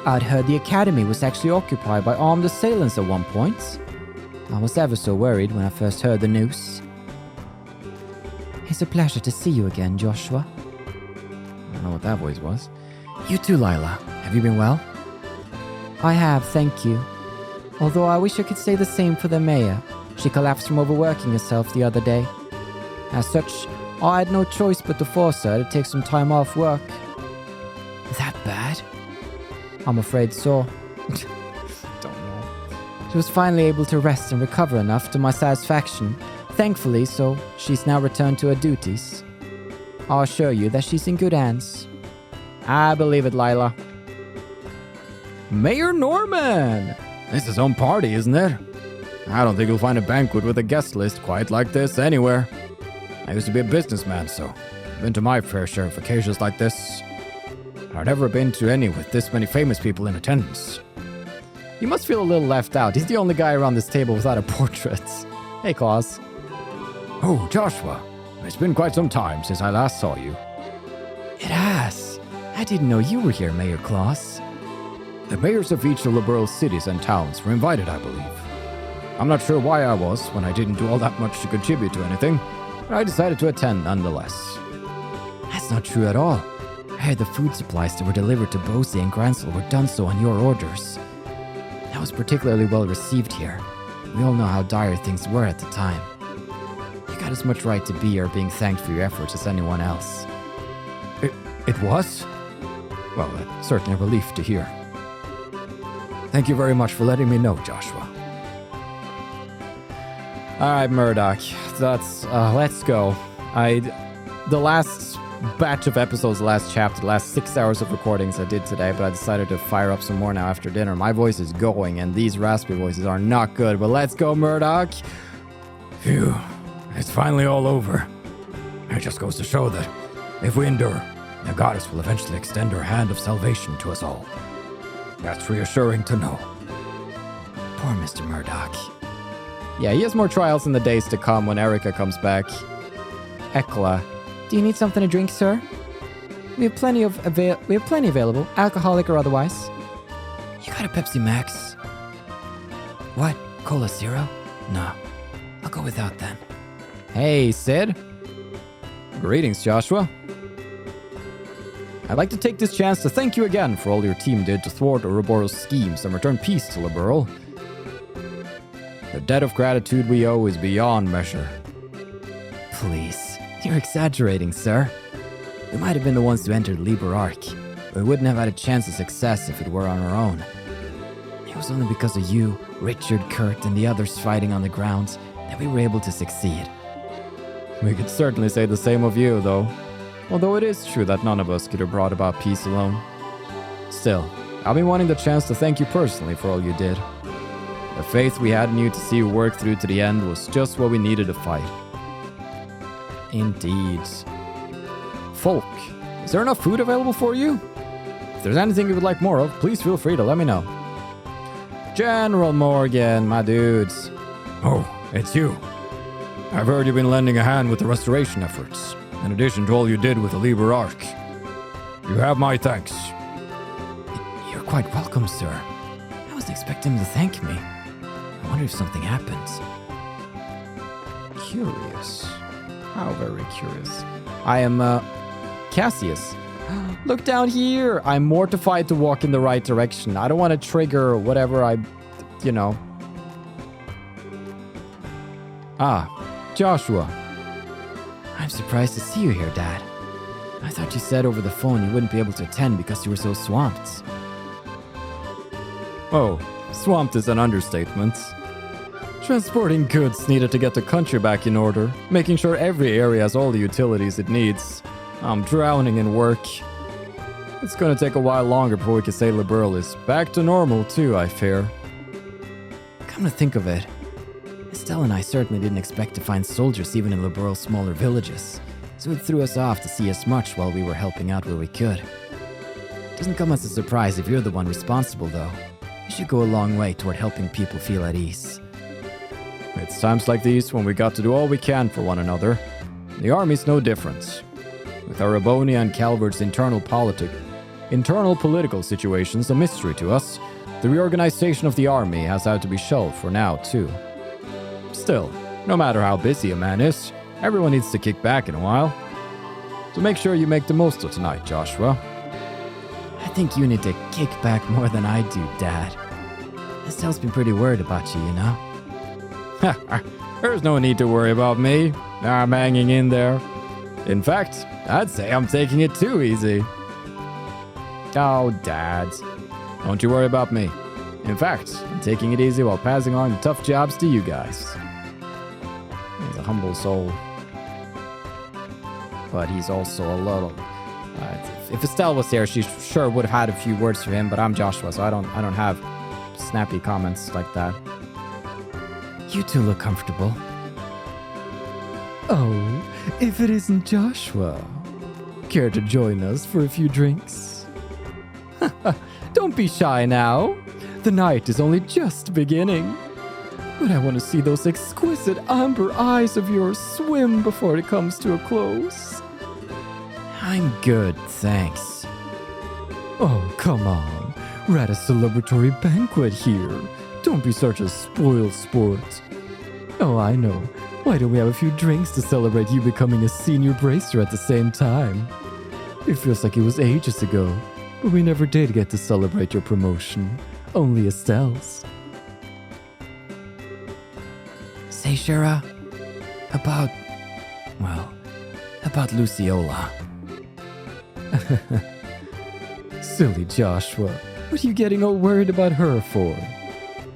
I'd heard the academy was actually occupied by armed assailants at one point. I was ever so worried when I first heard the news. It's a pleasure to see you again, Joshua. I don't know what that voice was. You too, Lila. Have you been well? I have, thank you. Although I wish I could say the same for the mayor. She collapsed from overworking herself the other day. As such, I had no choice but to force her to take some time off work. That bad? I'm afraid so. Don't know. She was finally able to rest and recover enough to my satisfaction. Thankfully, so she's now returned to her duties. I'll assure you that she's in good hands. I believe it, Lila. Mayor Norman! This is his own party, isn't it? I don't think you'll find a banquet with a guest list quite like this anywhere. I used to be a businessman, so I've been to my fair share of occasions like this. I've never been to any with this many famous people in attendance. You must feel a little left out. He's the only guy around this table without a portrait. Hey, Claus. Oh, Joshua, it's been quite some time since I last saw you. It has. I didn't know you were here, Mayor Claus. The mayors of each of Liberl's cities and towns were invited, I believe. I'm not sure why I was when I didn't do all that much to contribute to anything, but I decided to attend nonetheless. That's not true at all. I heard the food supplies that were delivered to Bosie and Gransel were done so on your orders. That was particularly well received here. We all know how dire things were at the time. You got as much right to be here being thanked for your efforts as anyone else. It was? Well, that's certainly a relief to hear. Thank you very much for letting me know, Joshua. Alright, Murdoch. Let's go. The last batch of episodes, the last chapter, the last 6 hours of recordings I did today, but I decided to fire up some more now after dinner. My voice is going, and these raspy voices are not good, but let's go, Murdoch. Phew, it's finally all over. It just goes to show that if we endure, the goddess will eventually extend her hand of salvation to us all. That's reassuring to know. Poor Mr. Murdoch. Yeah, he has more trials in the days to come when Erica comes back. Ekla. Do you need something to drink, sir? We have plenty available, alcoholic or otherwise. You got a Pepsi Max? What? Cola Zero? No. I'll go without then. Hey, Sid. Greetings, Joshua. I'd like to take this chance to thank you again for all your team did to thwart Ouroboros' schemes and return peace to Liberl. The debt of gratitude we owe is beyond measure. Please, you're exaggerating, sir. We might have been the ones who entered Liberl Arc, but we wouldn't have had a chance of success if it were on our own. It was only because of you, Richard, Kurt, and the others fighting on the ground that we were able to succeed. We could certainly say the same of you, though. Although it is true that none of us could have brought about peace alone. Still, I've been wanting the chance to thank you personally for all you did. The faith we had in you to see you work through to the end was just what we needed to fight. Indeed. Folk, is there enough food available for you? If there's anything you would like more of, please feel free to let me know. General Morgan, my dudes. Oh, it's you. I've heard you've been lending a hand with the restoration efforts, in addition to all you did with the Liberl Arc. You have my thanks. You're quite welcome, sir. I wasn't expecting him to thank me. I wonder if something happens. Curious. How very curious. I am, Cassius. Look down here. I'm mortified to walk in the right direction. I don't want to trigger whatever you know. Ah, Joshua. I'm surprised to see you here, Dad. I thought you said over the phone you wouldn't be able to attend because you were so swamped. Oh, swamped is an understatement. Transporting goods needed to get the country back in order, making sure every area has all the utilities it needs. I'm drowning in work. It's gonna take a while longer before we can say Liberl is back to normal too, I fear. Come to think of it, Estelle and I certainly didn't expect to find soldiers even in Liberl's smaller villages, so it threw us off to see us much while we were helping out where we could. Doesn't come as a surprise if you're the one responsible, though. You should go a long way toward helping people feel at ease. It's times like these when we got to do all we can for one another. The army's no different. With Arabonia and Calvert's internal political situations a mystery to us, the reorganization of the army has had to be shelved for now, too. Still, no matter how busy a man is, everyone needs to kick back in a while. So make sure you make the most of tonight, Joshua. I think you need to kick back more than I do, Dad. Estelle's been pretty worried about you, you know? There's no need to worry about me. I'm hanging in there. In fact, I'd say I'm taking it too easy. Oh, Dad. Don't you worry about me. In fact, I'm taking it easy while passing on the tough jobs to you guys. He's a humble soul. But he's also a little... if Estelle was here, she sure would have had a few words for him, but I'm Joshua, so I don't have snappy comments like that. You two look comfortable. Oh, if it isn't Joshua. Care to join us for a few drinks? Don't be shy now. The night is only just beginning. But I want to see those exquisite amber eyes of yours swim before it comes to a close. I'm good, thanks. Oh, come on. We're at a celebratory banquet here. Don't be such a spoiled sport. Oh, I know. Why don't we have a few drinks to celebrate you becoming a senior bracer at the same time? It feels like it was ages ago, but we never did get to celebrate your promotion. Only Estelle's. Say, Shara, about Luciola. Silly Joshua. What are you getting all worried about her for?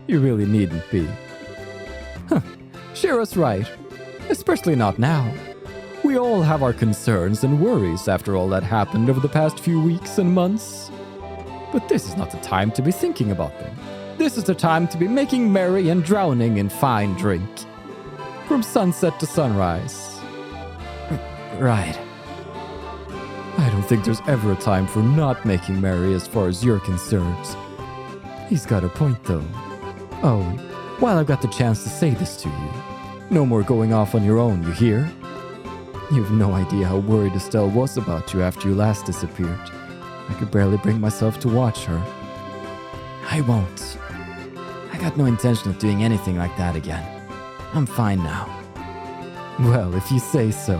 You really needn't be. Shara's right. Especially not now. We all have our concerns and worries after all that happened over the past few weeks and months. But this is not the time to be thinking about them. This is the time to be making merry and drowning in fine drink. From sunset to sunrise. Right. I don't think there's ever a time for not making merry as far as you're concerned. He's got a point, though. Oh, while I've got the chance to say this to you, no more going off on your own, you hear? You've no idea how worried Estelle was about you after you last disappeared. I could barely bring myself to watch her. I won't. I got no intention of doing anything like that again. I'm fine now. Well, if you say so.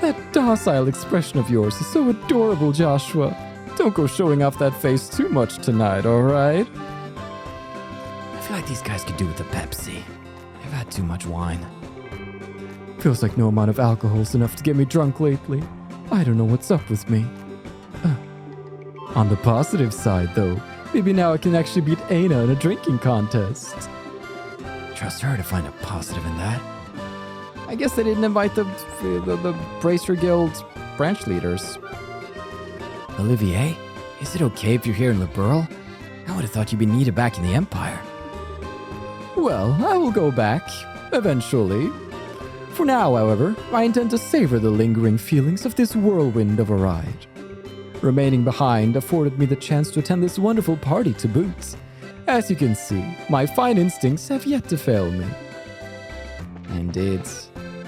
That docile expression of yours is so adorable, Joshua. Don't go showing off that face too much tonight, all right? I feel like these guys could do with a Pepsi. They've had too much wine. Feels like no amount of alcohol's enough to get me drunk lately. I don't know what's up with me. On the positive side, though, maybe now I can actually beat Aina in a drinking contest. Trust her to find a positive in that. I guess they didn't invite the Bracer Guild branch leaders. Olivier, is it okay if you're here in Liberl? I would have thought you'd be needed back in the Empire. Well, I will go back, eventually. For now, however, I intend to savor the lingering feelings of this whirlwind of a ride. Remaining behind afforded me the chance to attend this wonderful party to boot. As you can see, my fine instincts have yet to fail me. Indeed.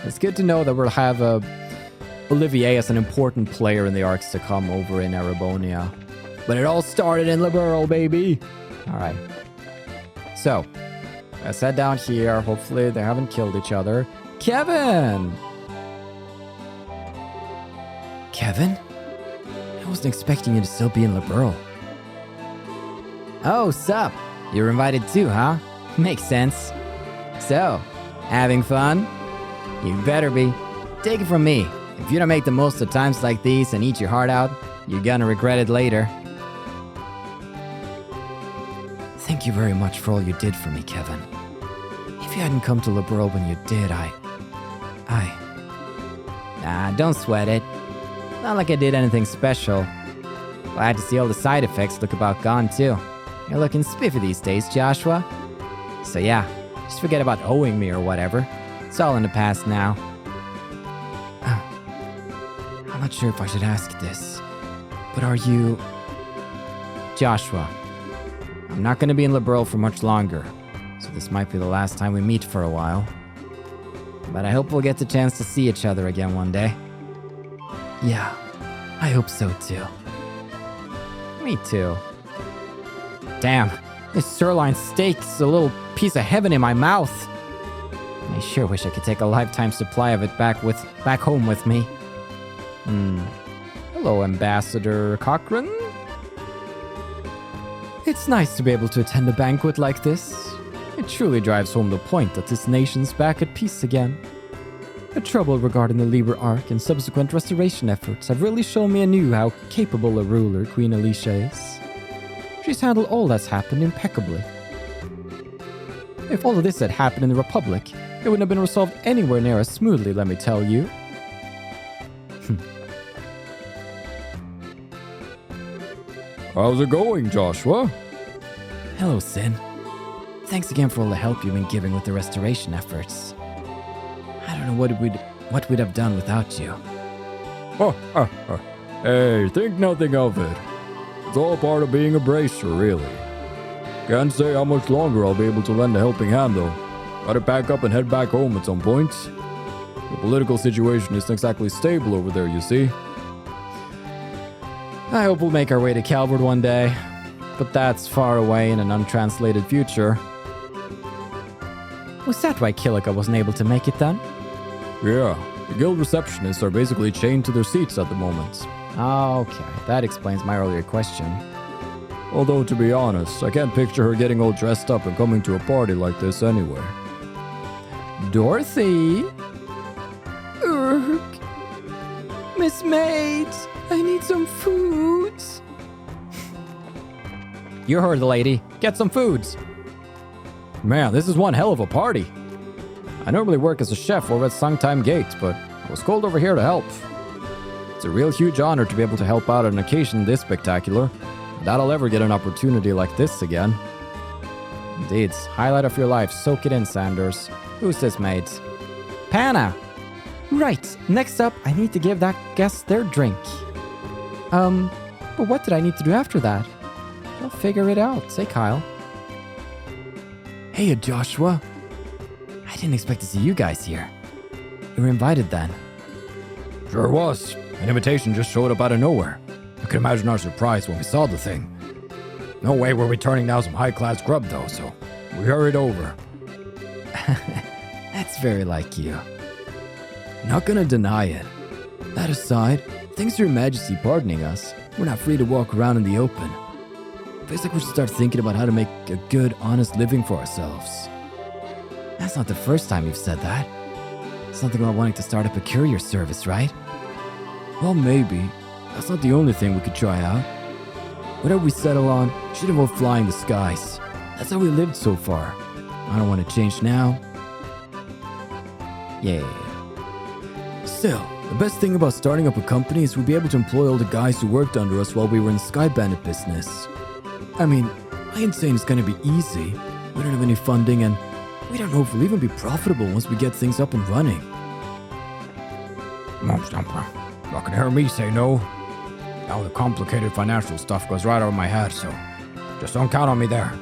It's good to know that we'll have Olivier as an important player in the arcs to come over in Arabonia. But it all started in Liberl, baby! Alright. So, let's head down here. Hopefully they haven't killed each other. Kevin! Kevin? I wasn't expecting you to still be in Liberl. Oh, sup? You're invited too, huh? Makes sense. So, having fun? You better be. Take it from me. If you don't make the most of times like these and eat your heart out, you're gonna regret it later. Thank you very much for all you did for me, Kevin. If you hadn't come to Liberl when you did, Nah, don't sweat it. Not like I did anything special. Glad to see all the side effects look about gone too. You're looking spiffy these days, Joshua. So yeah, just forget about owing me or whatever. It's all in the past now. I'm not sure if I should ask this, but are you... Joshua, I'm not going to be in Liberl for much longer, so this might be the last time we meet for a while. But I hope we'll get the chance to see each other again one day. Yeah, I hope so too. Me too. Damn, this sirloin steak is a little piece of heaven in my mouth. I sure wish I could take a lifetime supply of it back home with me. Hello, Ambassador Cochrane. It's nice to be able to attend a banquet like this. It truly drives home the point that this nation's back at peace again. The trouble regarding the Liberl Arc and subsequent restoration efforts have really shown me anew how capable a ruler Queen Alicia is. She's handled all that's happened impeccably. If all of this had happened in the Republic, it wouldn't have been resolved anywhere near as smoothly, let me tell you. How's it going, Joshua? Hello, Sin. Thanks again for all the help you've been giving with the restoration efforts. I don't know what we'd have done without you. Hey, think nothing of it. It's all part of being a bracer, really. Can't say how much longer I'll be able to lend a helping hand, though. Gotta pack up and head back home at some point. The political situation isn't exactly stable over there, you see. I hope we'll make our way to Calvert one day, but that's far away in an untranslated future. Was that why Kilika wasn't able to make it then? Yeah, the guild receptionists are basically chained to their seats at the moment. Okay, that explains my earlier question. Although, to be honest, I can't picture her getting all dressed up and coming to a party like this anyway. Dorothy? Urgh. Miss Maids, I need some foods. You heard the lady. Get some foods. Man, this is one hell of a party. I normally work as a chef over at Sungtime Gate, but I was called over here to help. It's a real huge honor to be able to help out on an occasion this spectacular. I doubt I'll ever get an opportunity like this again. Indeed, highlight of your life. Soak it in, Sanders. Who's this, mate? Panna! Right, next up, I need to give that guest their drink. But what did I need to do after that? I'll figure it out. Say, Kyle. Hey, Joshua. I didn't expect to see you guys here. You were invited then. Sure was. An invitation just showed up out of nowhere. I could imagine our surprise when we saw the thing. No way were we turning down some high-class grub, though, so we hurried over. That's very like you. Not gonna deny it. That aside, thanks to Your Majesty pardoning us, we're not free to walk around in the open. Feels like we should start thinking about how to make a good, honest living for ourselves. That's not the first time you've said that. Something about wanting to start up a courier service, right? Well, maybe. That's not the only thing we could try out. Whatever we settle on should involve flying the skies. That's how we lived so far. I don't want to change now. Yeah. Still, the best thing about starting up a company is we'll be able to employ all the guys who worked under us while we were in the Sky Bandit business. I mean, I ain't saying it's gonna be easy. We don't have any funding and we don't know if we'll even be profitable once we get things up and running. Not gonna hear me say no. Now the complicated financial stuff goes right over my head, so just don't count on me there.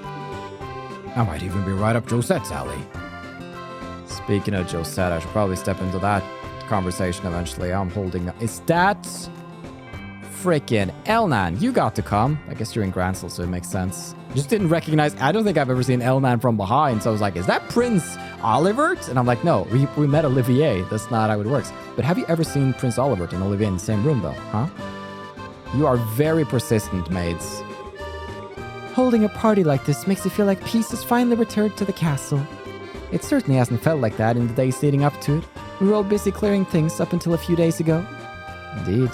I might even be right up Josette's alley. Speaking of Josette, I should probably step into that conversation eventually. I'm holding... Is that... Frickin' Elnan, you got to come. I guess you're in Gransel, so it makes sense. Just didn't recognize, I don't think I've ever seen Elnan from behind, so I was like, is that Prince Olivert? And I'm like, no, we met Olivier. That's not how it works. But have you ever seen Prince Olivert and Olivier in the same room, though, huh? You are very persistent, maids. Holding a party like this makes you feel like peace has finally returned to the castle. It certainly hasn't felt like that in the days leading up to it. We were all busy clearing things up until a few days ago. Indeed.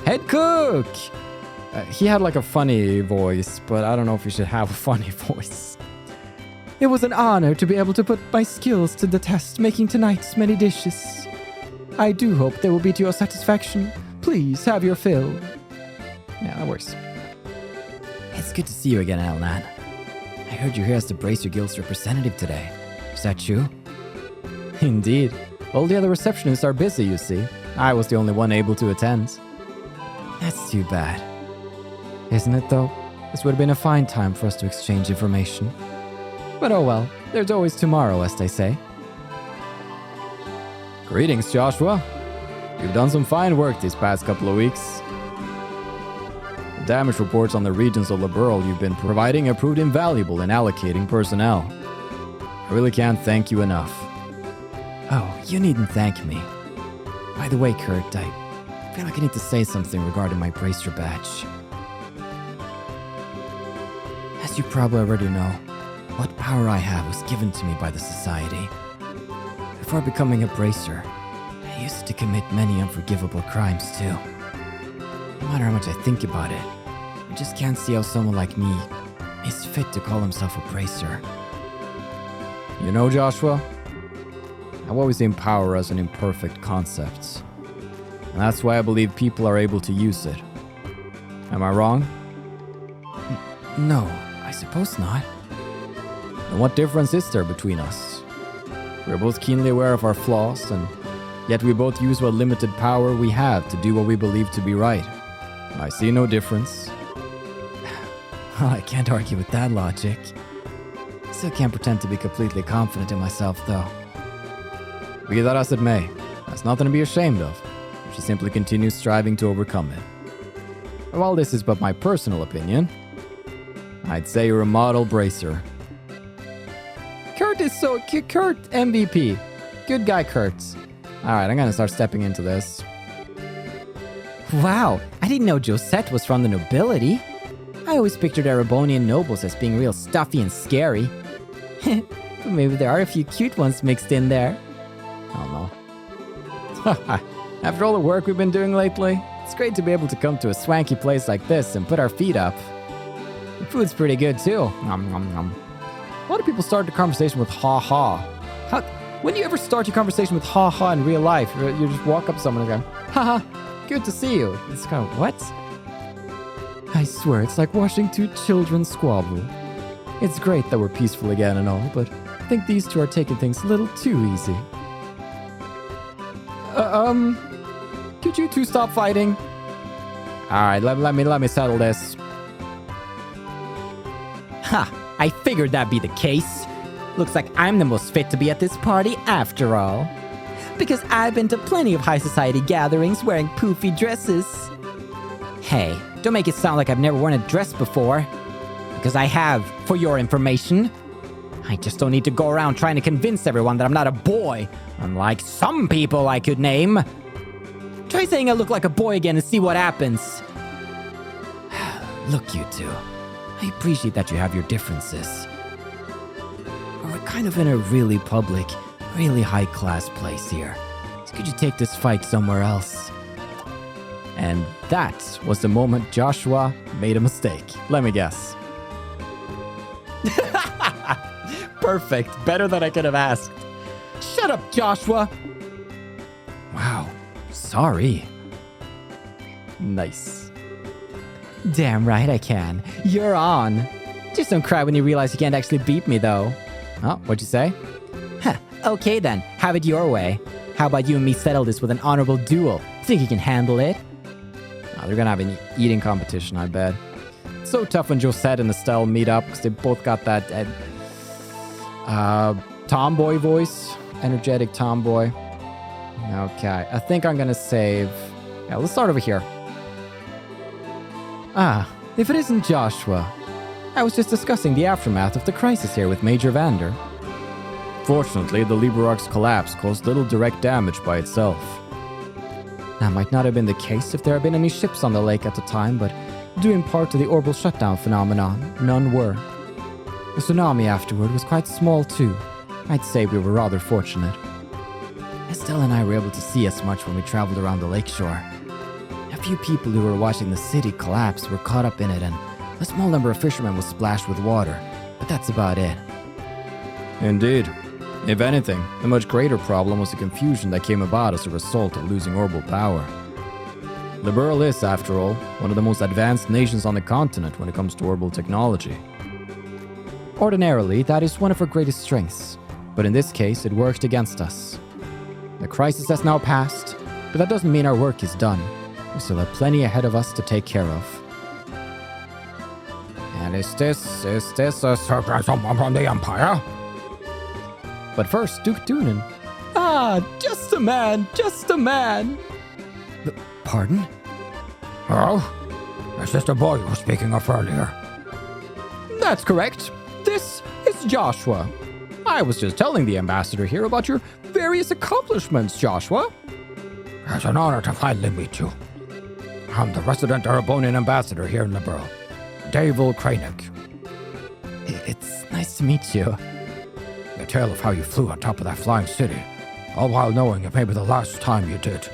Head cook! He had like a funny voice, but I don't know if he should have a funny voice. It was an honor to be able to put my skills to the test making tonight's many dishes. I do hope they will be to your satisfaction. Please have your fill. Yeah, that works. It's good to see you again, Elnan. I heard you're here as the Bracer Guild's representative today. Is that true? Indeed. All the other receptionists are busy, you see. I was the only one able to attend. That's too bad. Isn't it, though? This would have been a fine time for us to exchange information. But oh well, there's always tomorrow, as they say. Greetings, Joshua. You've done some fine work these past couple of weeks. The damage reports on the regions of Liberl you've been providing have proved invaluable in allocating personnel. I really can't thank you enough. Oh, you needn't thank me. By the way, Kurt, I feel like I need to say something regarding my Bracer badge. As you probably already know, what power I have was given to me by the Society. Before becoming a Bracer, I used to commit many unforgivable crimes too. No matter how much I think about it, I just can't see how someone like me is fit to call himself a Bracer. You know, Joshua, I've always seen power as an imperfect concept. And that's why I believe people are able to use it. Am I wrong? No, I suppose not. Then what difference is there between us? We're both keenly aware of our flaws, and yet we both use what limited power we have to do what we believe to be right. I see no difference. Well, I can't argue with that logic. Still can't pretend to be completely confident in myself, though. Be that as it may, that's nothing to be ashamed of. You should simply continue striving to overcome it. And while this is but my personal opinion, I'd say you're a model Bracer. Kurt MVP. Good guy, Kurt. Alright, I'm gonna start stepping into this. Wow, I didn't know Josette was from the nobility. I always pictured Erebonian nobles as being real stuffy and scary. But maybe there are a few cute ones mixed in there. Oh no. After all the work we've been doing lately, it's great to be able to come to a swanky place like this and put our feet up. The food's pretty good too. Nom, nom, nom. A lot of people start the conversation with ha-ha. When do you ever start your conversation with ha-ha in real life? You just walk up to someone and go, ha-ha, good to see you. It's kind of, what? I swear, it's like watching two children squabble. It's great that we're peaceful again and all, but I think these two are taking things a little too easy. Could you two stop fighting? Alright, let me settle this. Ha! I figured that'd be the case. Looks like I'm the most fit to be at this party after all. Because I've been to plenty of high society gatherings wearing poofy dresses. Hey, don't make it sound like I've never worn a dress before. Because I have, for your information. I just don't need to go around trying to convince everyone that I'm not a boy, unlike some people I could name. Try saying I look like a boy again and see what happens. Look, you two. I appreciate that you have your differences. But we're kind of in a really public, really high-class place here. So could you take this fight somewhere else? And that was the moment Joshua made a mistake. Let me guess. Perfect. Better than I could have asked. Shut up, Joshua. Wow. Sorry. Nice. Damn right I can. You're on. Just don't cry when you realize you can't actually beat me, though. Oh, what'd you say? Huh. Okay then. Have it your way. How about you and me settle this with an honorable duel? Think you can handle it? Oh, they're gonna have an eating competition, I bet. It's so tough when Josette and Estelle meet up because they both got that tomboy voice. Energetic tomboy. Okay, I think I'm gonna save... Yeah, let's start over here. Ah, if it isn't Joshua. I was just discussing the aftermath of the crisis here with Major Vander. Fortunately, the Liberl's collapse caused little direct damage by itself. That might not have been the case if there had been any ships on the lake at the time, but due in part to the orbital shutdown phenomenon, none were. The tsunami afterward was quite small too. I'd say we were rather fortunate. Estelle and I were able to see as much when we traveled around the lakeshore. A few people who were watching the city collapse were caught up in it, and a small number of fishermen was splashed with water, but that's about it. Indeed. If anything, the much greater problem was the confusion that came about as a result of losing orbital power. Liberl is, after all, one of the most advanced nations on the continent when it comes to orbital technology. Ordinarily, that is one of our greatest strengths, but in this case, it worked against us. The crisis has now passed, but that doesn't mean our work is done. We still have plenty ahead of us to take care of. And is this a surprise from the Empire? But first, Duke Doonan. Ah, just a man, just a man. Pardon? Oh? Is this the boy you were speaking of earlier? That's correct. This is Joshua. I was just telling the ambassador here about your various accomplishments, Joshua. It's an honor to finally meet you. I'm the resident Erebonian ambassador here in Liberl, Davil Kranik. It's nice to meet you. The tale of how you flew on top of that flying city, all while knowing it may be the last time you did,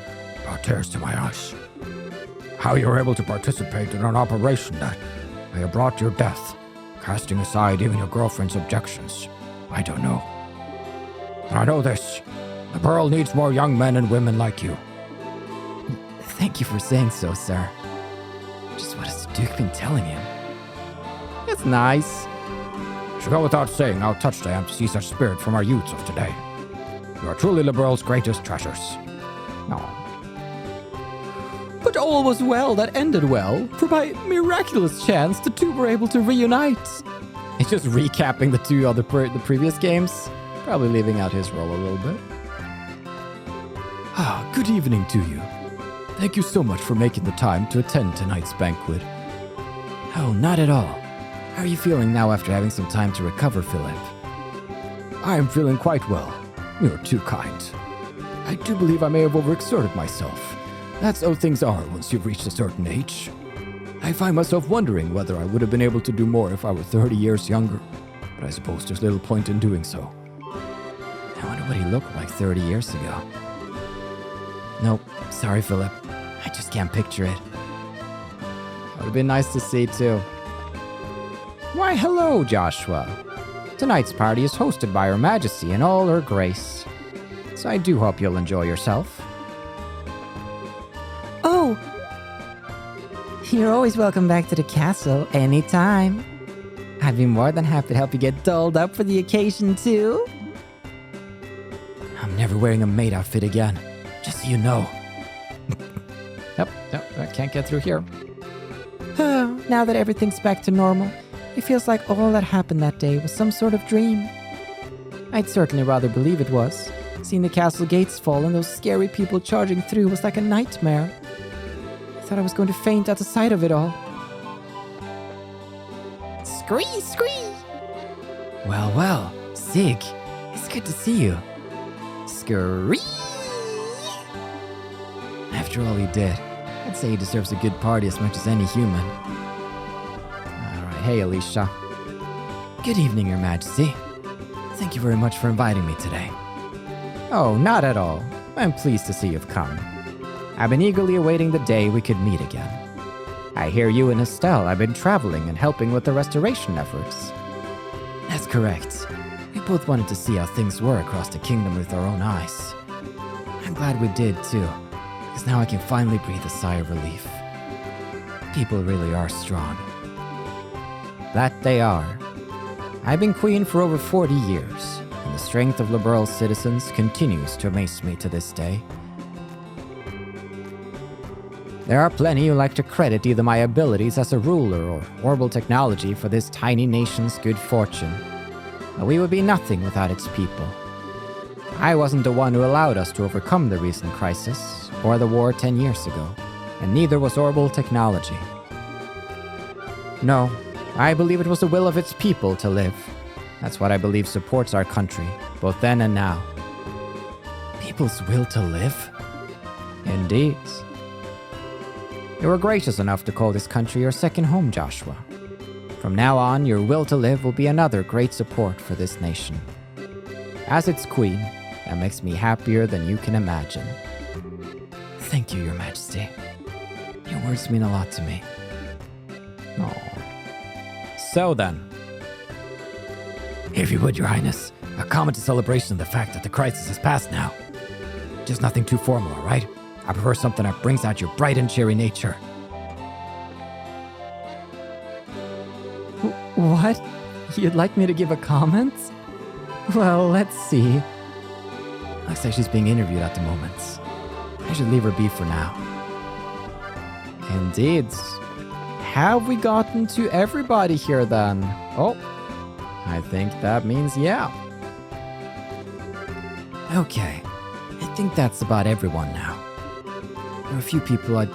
brought tears to my eyes. How you were able to participate in an operation that may have brought your death, casting aside even your girlfriend's objections, I don't know. But I know this. The world needs more young men and women like you. Thank you for saying so, sir. Just what has the Duke been telling him? That's nice. It should go without saying how touched I am to see such spirit from our youths of today. You are truly Liberl's greatest treasures. No. But all was well that ended well, for by miraculous chance the two were able to reunite. He's just recapping the previous games, probably leaving out his role a little bit. Ah, good evening to you. Thank you so much for making the time to attend tonight's banquet. Oh, not at all. How are you feeling now after having some time to recover, Philip? I am feeling quite well. You're too kind. I do believe I may have overexerted myself. That's how things are once you've reached a certain age. I find myself wondering whether I would have been able to do more if I were 30 years younger, but I suppose there's little point in doing so. I wonder what he looked like 30 years ago. Nope, sorry, Philip. I just can't picture it. Would have been nice to see, too. Why, hello, Joshua. Tonight's party is hosted by Her Majesty in all her grace. So I do hope you'll enjoy yourself. Oh! You're always welcome back to the castle anytime. I'd be more than happy to help you get dolled up for the occasion, too. I'm never wearing a maid outfit again, just so you know. Yep, I can't get through here. Now that everything's back to normal, it feels like all that happened that day was some sort of dream. I'd certainly rather believe it was. Seeing the castle gates fall and those scary people charging through was like a nightmare. I thought I was going to faint at the sight of it all. Scree, scree! Well, Sig, it's good to see you. Scree! After all he did, I'd say he deserves a good party as much as any human. Alright, hey Alicia. Good evening, Your Majesty. Thank you very much for inviting me today. Oh, not at all. I'm pleased to see you've come. I've been eagerly awaiting the day we could meet again. I hear you and Estelle have been traveling and helping with the restoration efforts. That's correct. We both wanted to see how things were across the kingdom with our own eyes. I'm glad we did, too, because now I can finally breathe a sigh of relief. People really are strong. That they are. I've been queen for over 40 years, and the strength of Liberl's citizens continues to amaze me to this day. There are plenty who like to credit either my abilities as a ruler or orbital technology for this tiny nation's good fortune. But we would be nothing without its people. I wasn't the one who allowed us to overcome the recent crisis, or the war 10 years ago, and neither was orbital technology. No, I believe it was the will of its people to live. That's what I believe supports our country, both then and now. People's will to live? Indeed. You were gracious enough to call this country your second home, Joshua. From now on, your will to live will be another great support for this nation. As its queen, that makes me happier than you can imagine. Thank you, Your Majesty. Your words mean a lot to me. So then, If you would, Your Highness, a comment in celebration of the fact that the crisis has passed now. Just nothing too formal, all right? I prefer something that brings out your bright and cheery nature. What? You'd like me to give a comment? Well, let's see. looks like she's being interviewed at the moment. I should leave her be for now. Indeed. Have we gotten to everybody here then? Oh, I think that means yeah. Okay, I think that's about everyone now. There are a few people I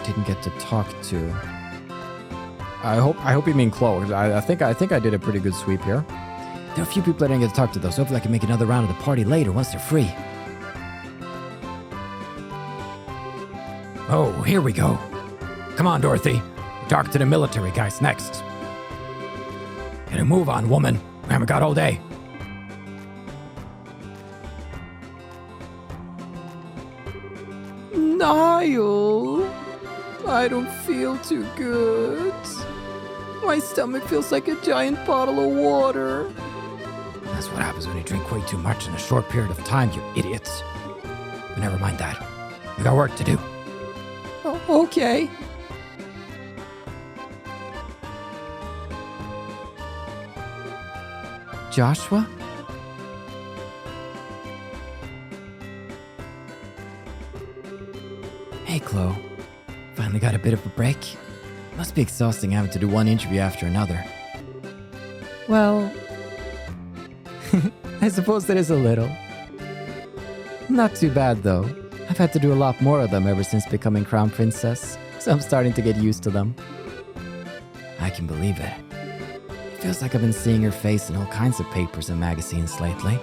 didn't get to talk to. I hope you mean Kloe. I think I did a pretty good sweep here. There are a few people I didn't get to talk to though, so hopefully I can make another round of the party later once they're free. Oh, here we go. Come on, Dorothy. We're talking to the military guys next. Get a move on, woman. We haven't got all day. Niall, I don't feel too good. My stomach feels like a giant bottle of water. That's what happens when you drink way too much in a short period of time, you idiots. But never mind that. We got work to do. Oh, okay. Joshua? Hey, Kloe. Finally got a bit of a break? Must be exhausting having to do one interview after another. Well, I suppose that is a little. Not too bad, though. I've had to do a lot more of them ever since becoming Crown Princess, so I'm starting to get used to them. I can believe it. It feels like I've been seeing your face in all kinds of papers and magazines lately.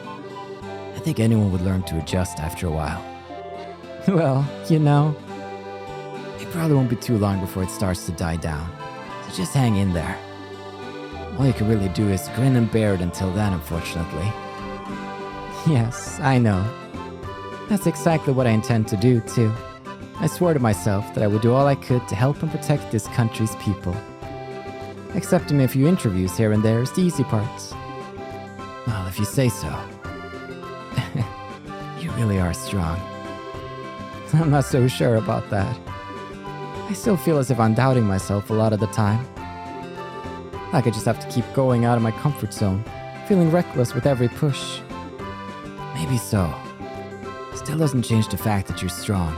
I think anyone would learn to adjust after a while. Well, you know, It probably won't be too long before it starts to die down, so just hang in there. All you can really do is grin and bear it until then, unfortunately. yes, I know. That's exactly what I intend to do, too. I swore to myself that I would do all I could to help and protect this country's people. Accepting a few interviews here and there is the easy parts. Well, if you say so. You really are strong. I'm not so sure about that. I still feel as if I'm doubting myself a lot of the time. Like I just have to keep going out of my comfort zone, feeling reckless with every push. Maybe so. Still doesn't change the fact that you're strong.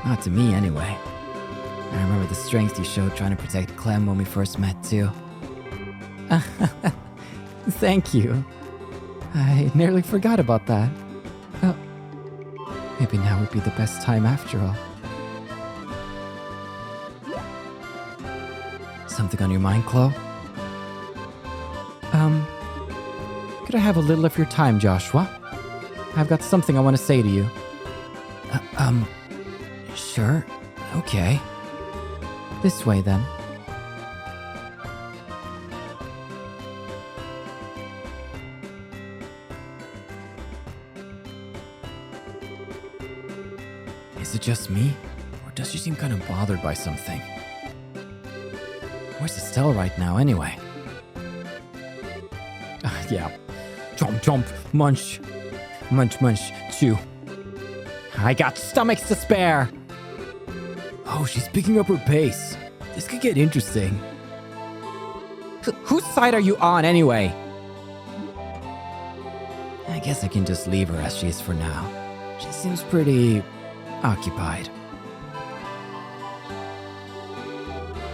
Not to me, anyway. I remember the strength you showed trying to protect Clem when we first met, too. Thank you. I nearly forgot about that. Well, maybe now would be the best time after all. Something on your mind, Kloe? Could I have a little of your time, Joshua? I've got something I want to say to you. Sure. Okay. This way, then. Is it just me? Or does she seem kind of bothered by something? Where's Estelle right now, anyway? Yeah. Chomp, chomp, munch. Munch, munch, chew. I got stomachs to spare! Oh, she's picking up her pace. This could get interesting. Whose side are you on, anyway? I guess I can just leave her as she is for now. She seems pretty occupied.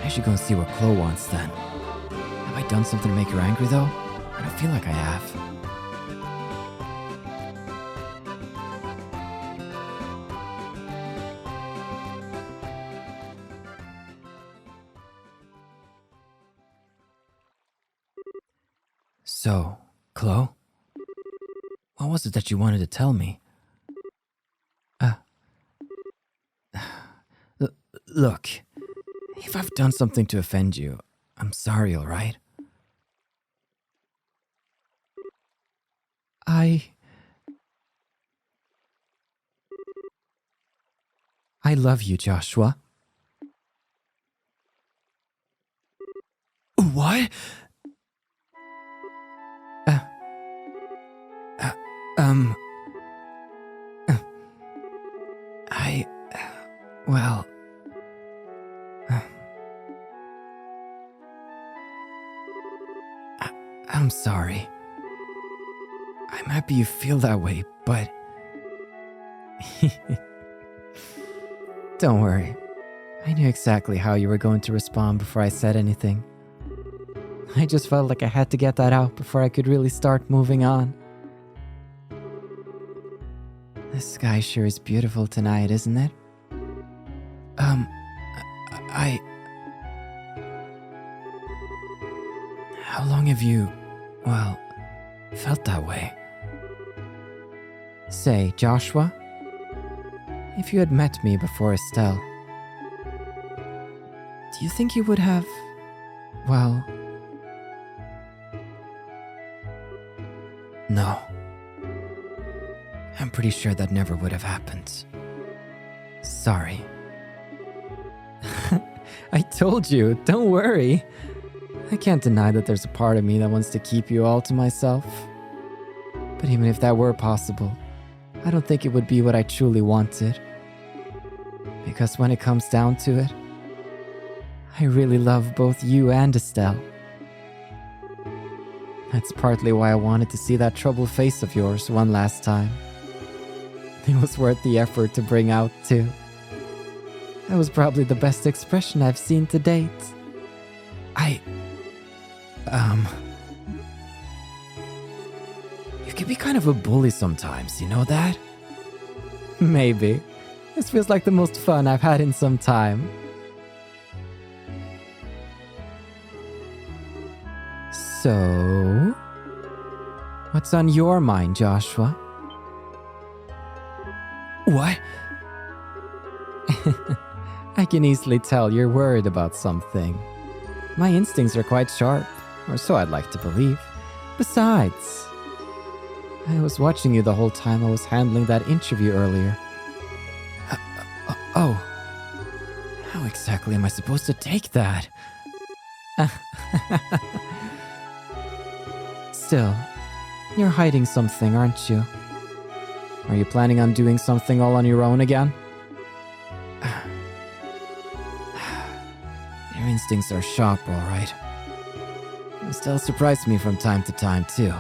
I should go and see what Kloe wants then. Have I done something to make her angry, though? I don't feel like I have. So, Kloe? What was it that you wanted to tell me? Look, if I've done something to offend you, I'm sorry, alright? I love you, Joshua. What? Well... I'm sorry. I'm happy you feel that way, but... Don't worry. I knew exactly how you were going to respond before I said anything. I just felt like I had to get that out before I could really start moving on. The sky sure is beautiful tonight, isn't it? How long have you, well, felt that way? Say, Joshua, if you had met me before Estelle, do you think you would have, well... No. I'm pretty sure that never would have happened. Sorry. I told you, don't worry. I can't deny that there's a part of me that wants to keep you all to myself. But even if that were possible, I don't think it would be what I truly wanted. Because when it comes down to it, I really love both you and Estelle. That's partly why I wanted to see that troubled face of yours one last time. It was worth the effort to bring out, too. That was probably the best expression I've seen to date. You can be kind of a bully sometimes, you know that? Maybe. This feels like the most fun I've had in some time. So... what's on your mind, Joshua? What? I can easily tell you're worried about something. My instincts are quite sharp, or so I'd like to believe. Besides, I was watching you the whole time I was handling that interview earlier. Oh. How exactly am I supposed to take that? Still, you're hiding something, aren't you? Are you planning on doing something all on your own again? Your instincts are sharp, all right. You still surprise me from time to time, too.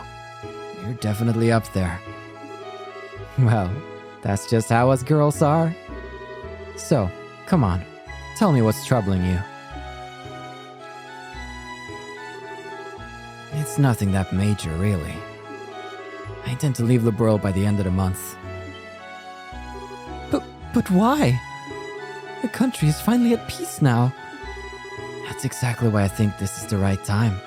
You're definitely up there. Well, that's just how us girls are. So, come on, tell me what's troubling you. It's nothing that major, really. I intend to leave Liberl by the end of the month. But why? The country is finally at peace now. That's exactly why I think this is the right time.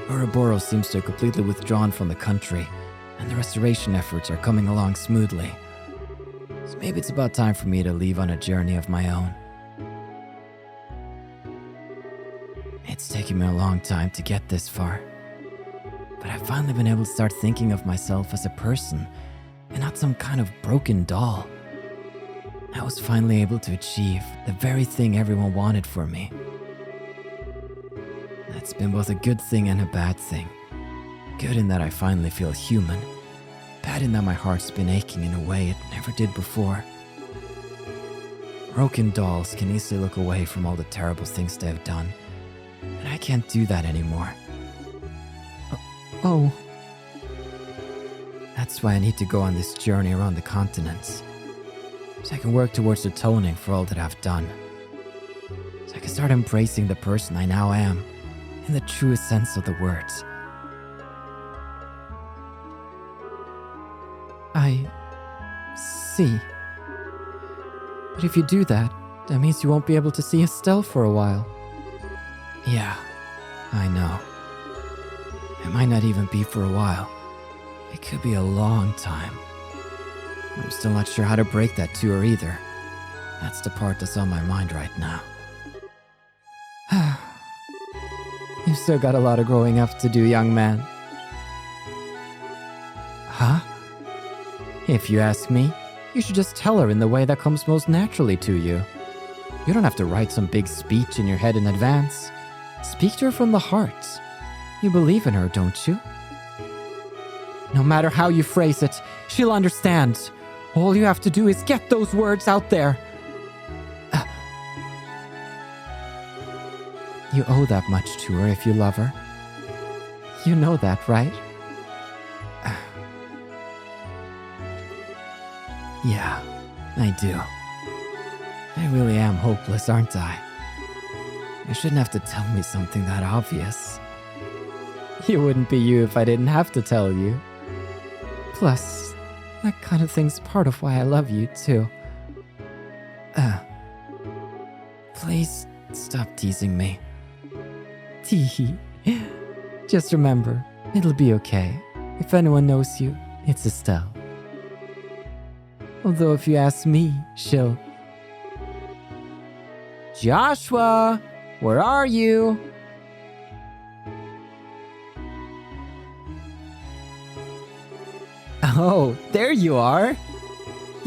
Ouroboros seems to have completely withdrawn from the country, and the restoration efforts are coming along smoothly. So maybe it's about time for me to leave on a journey of my own. It's taken me a long time to get this far. But I've finally been able to start thinking of myself as a person, and not some kind of broken doll. I was finally able to achieve the very thing everyone wanted for me. That's been both a good thing and a bad thing. Good in that I finally feel human. Bad in that my heart's been aching in a way it never did before. Broken dolls can easily look away from all the terrible things they've done, and I can't do that anymore. Oh. That's why I need to go on this journey around the continents. So I can work towards atoning for all that I've done. So I can start embracing the person I now am, in the truest sense of the words. I see. But if you do that, that means you won't be able to see Estelle for a while. Yeah, I know. It might not even be for a while. It could be a long time. I'm still not sure how to break that to her either. That's the part that's on my mind right now. You've still got a lot of growing up to do, young man. Huh? If you ask me, you should just tell her in the way that comes most naturally to you. You don't have to write some big speech in your head in advance. Speak to her from the heart. You believe in her, don't you? No matter how you phrase it, she'll understand. All you have to do is get those words out there. You owe that much to her if you love her. You know that, right? Yeah, I do. I really am hopeless, aren't I? You shouldn't have to tell me something that obvious. You wouldn't be you if I didn't have to tell you. Plus, that kind of thing's part of why I love you, too. Please stop teasing me. Teehee. Just remember, it'll be okay. If anyone knows you, it's Estelle. Although if you ask me, she'll... Joshua! Where are you? Oh, there you are.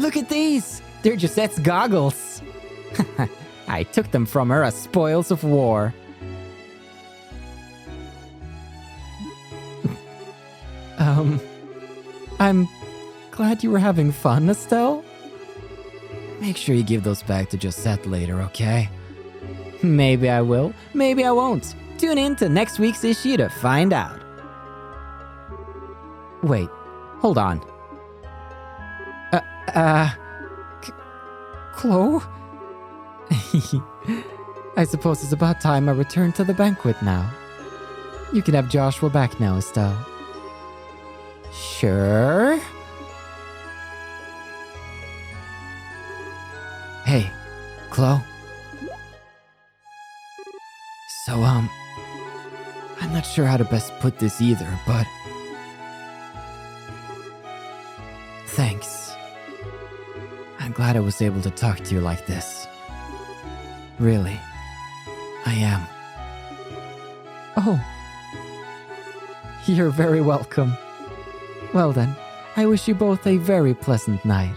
Look at these. They're Josette's goggles. I took them from her as spoils of war. I'm glad you were having fun, Estelle. Make sure you give those back to Josette later, okay? Maybe I will, maybe I won't. Tune in to next week's issue to find out. Wait, hold on. Kloe? I suppose it's about time I return to the banquet now. You can have Joshua back now, Estelle. Sure. Hey, Kloe. So, I'm not sure how to best put this either, but... Thanks. I'm glad I was able to talk to you like this. Really. I am. Oh. You're very welcome. Well then, I wish you both a very pleasant night.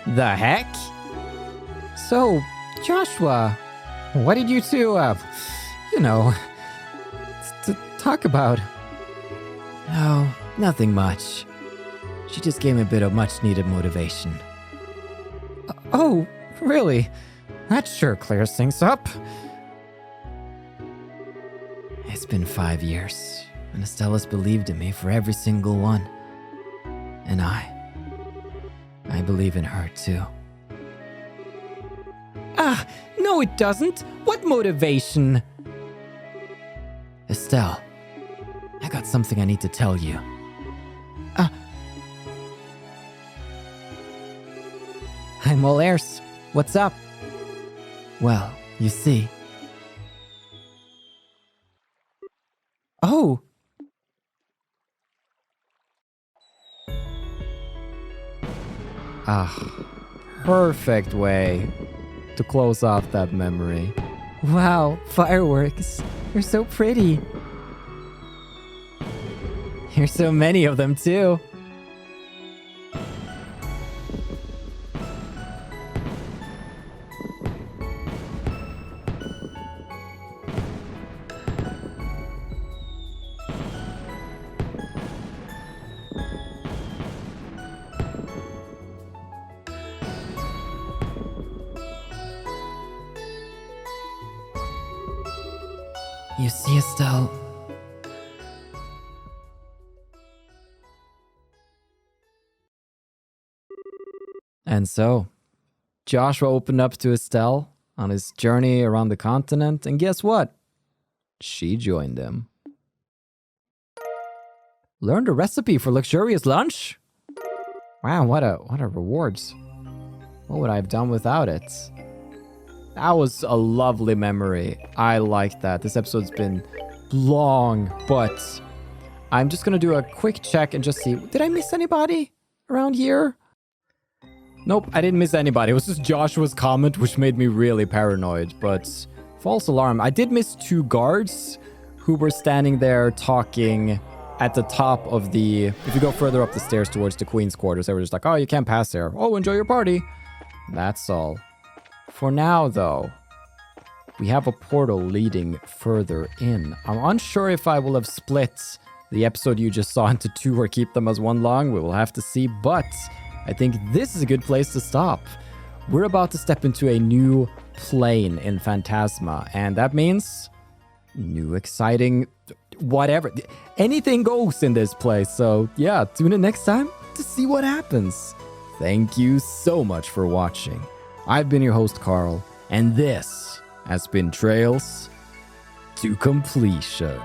The heck? So, Joshua, what did you two, talk about? Oh, nothing much. She just gave me a bit of much-needed motivation. Oh, really? That sure clears things up. It's been 5 years, and Estella's believed in me for every single one. And I believe in her, too. No it doesn't! What motivation? Estelle, I got something I need to tell you. I'm all ears. What's up? Well, you see... Oh! Perfect way to close off that memory. Wow, fireworks. They're so pretty. There's so many of them, too. You see, Estelle... And so, Joshua opened up to Estelle on his journey around the continent, and guess what? She joined him. Learned a recipe for luxurious lunch? Wow, what a rewards. What would I have done without it? That was a lovely memory. I like that. This episode's been long, but I'm just gonna do a quick check and just see. Did I miss anybody around here? Nope, I didn't miss anybody. It was just Joshua's comment, which made me really paranoid, but false alarm. I did miss 2 guards who were standing there talking at the top of the... If you go further up the stairs towards the Queen's quarters, they were just like, oh, you can't pass there. Oh, enjoy your party. That's all. For now, though, we have a portal leading further in. I'm unsure if I will have split the episode you just saw into 2 or keep them as one long. We will have to see, but I think this is a good place to stop. We're about to step into a new plane in Phantasma, and that means new exciting whatever. Anything goes in this place, so yeah, tune in next time to see what happens. Thank you so much for watching. I've been your host, Carl, and this has been Trails to Completion.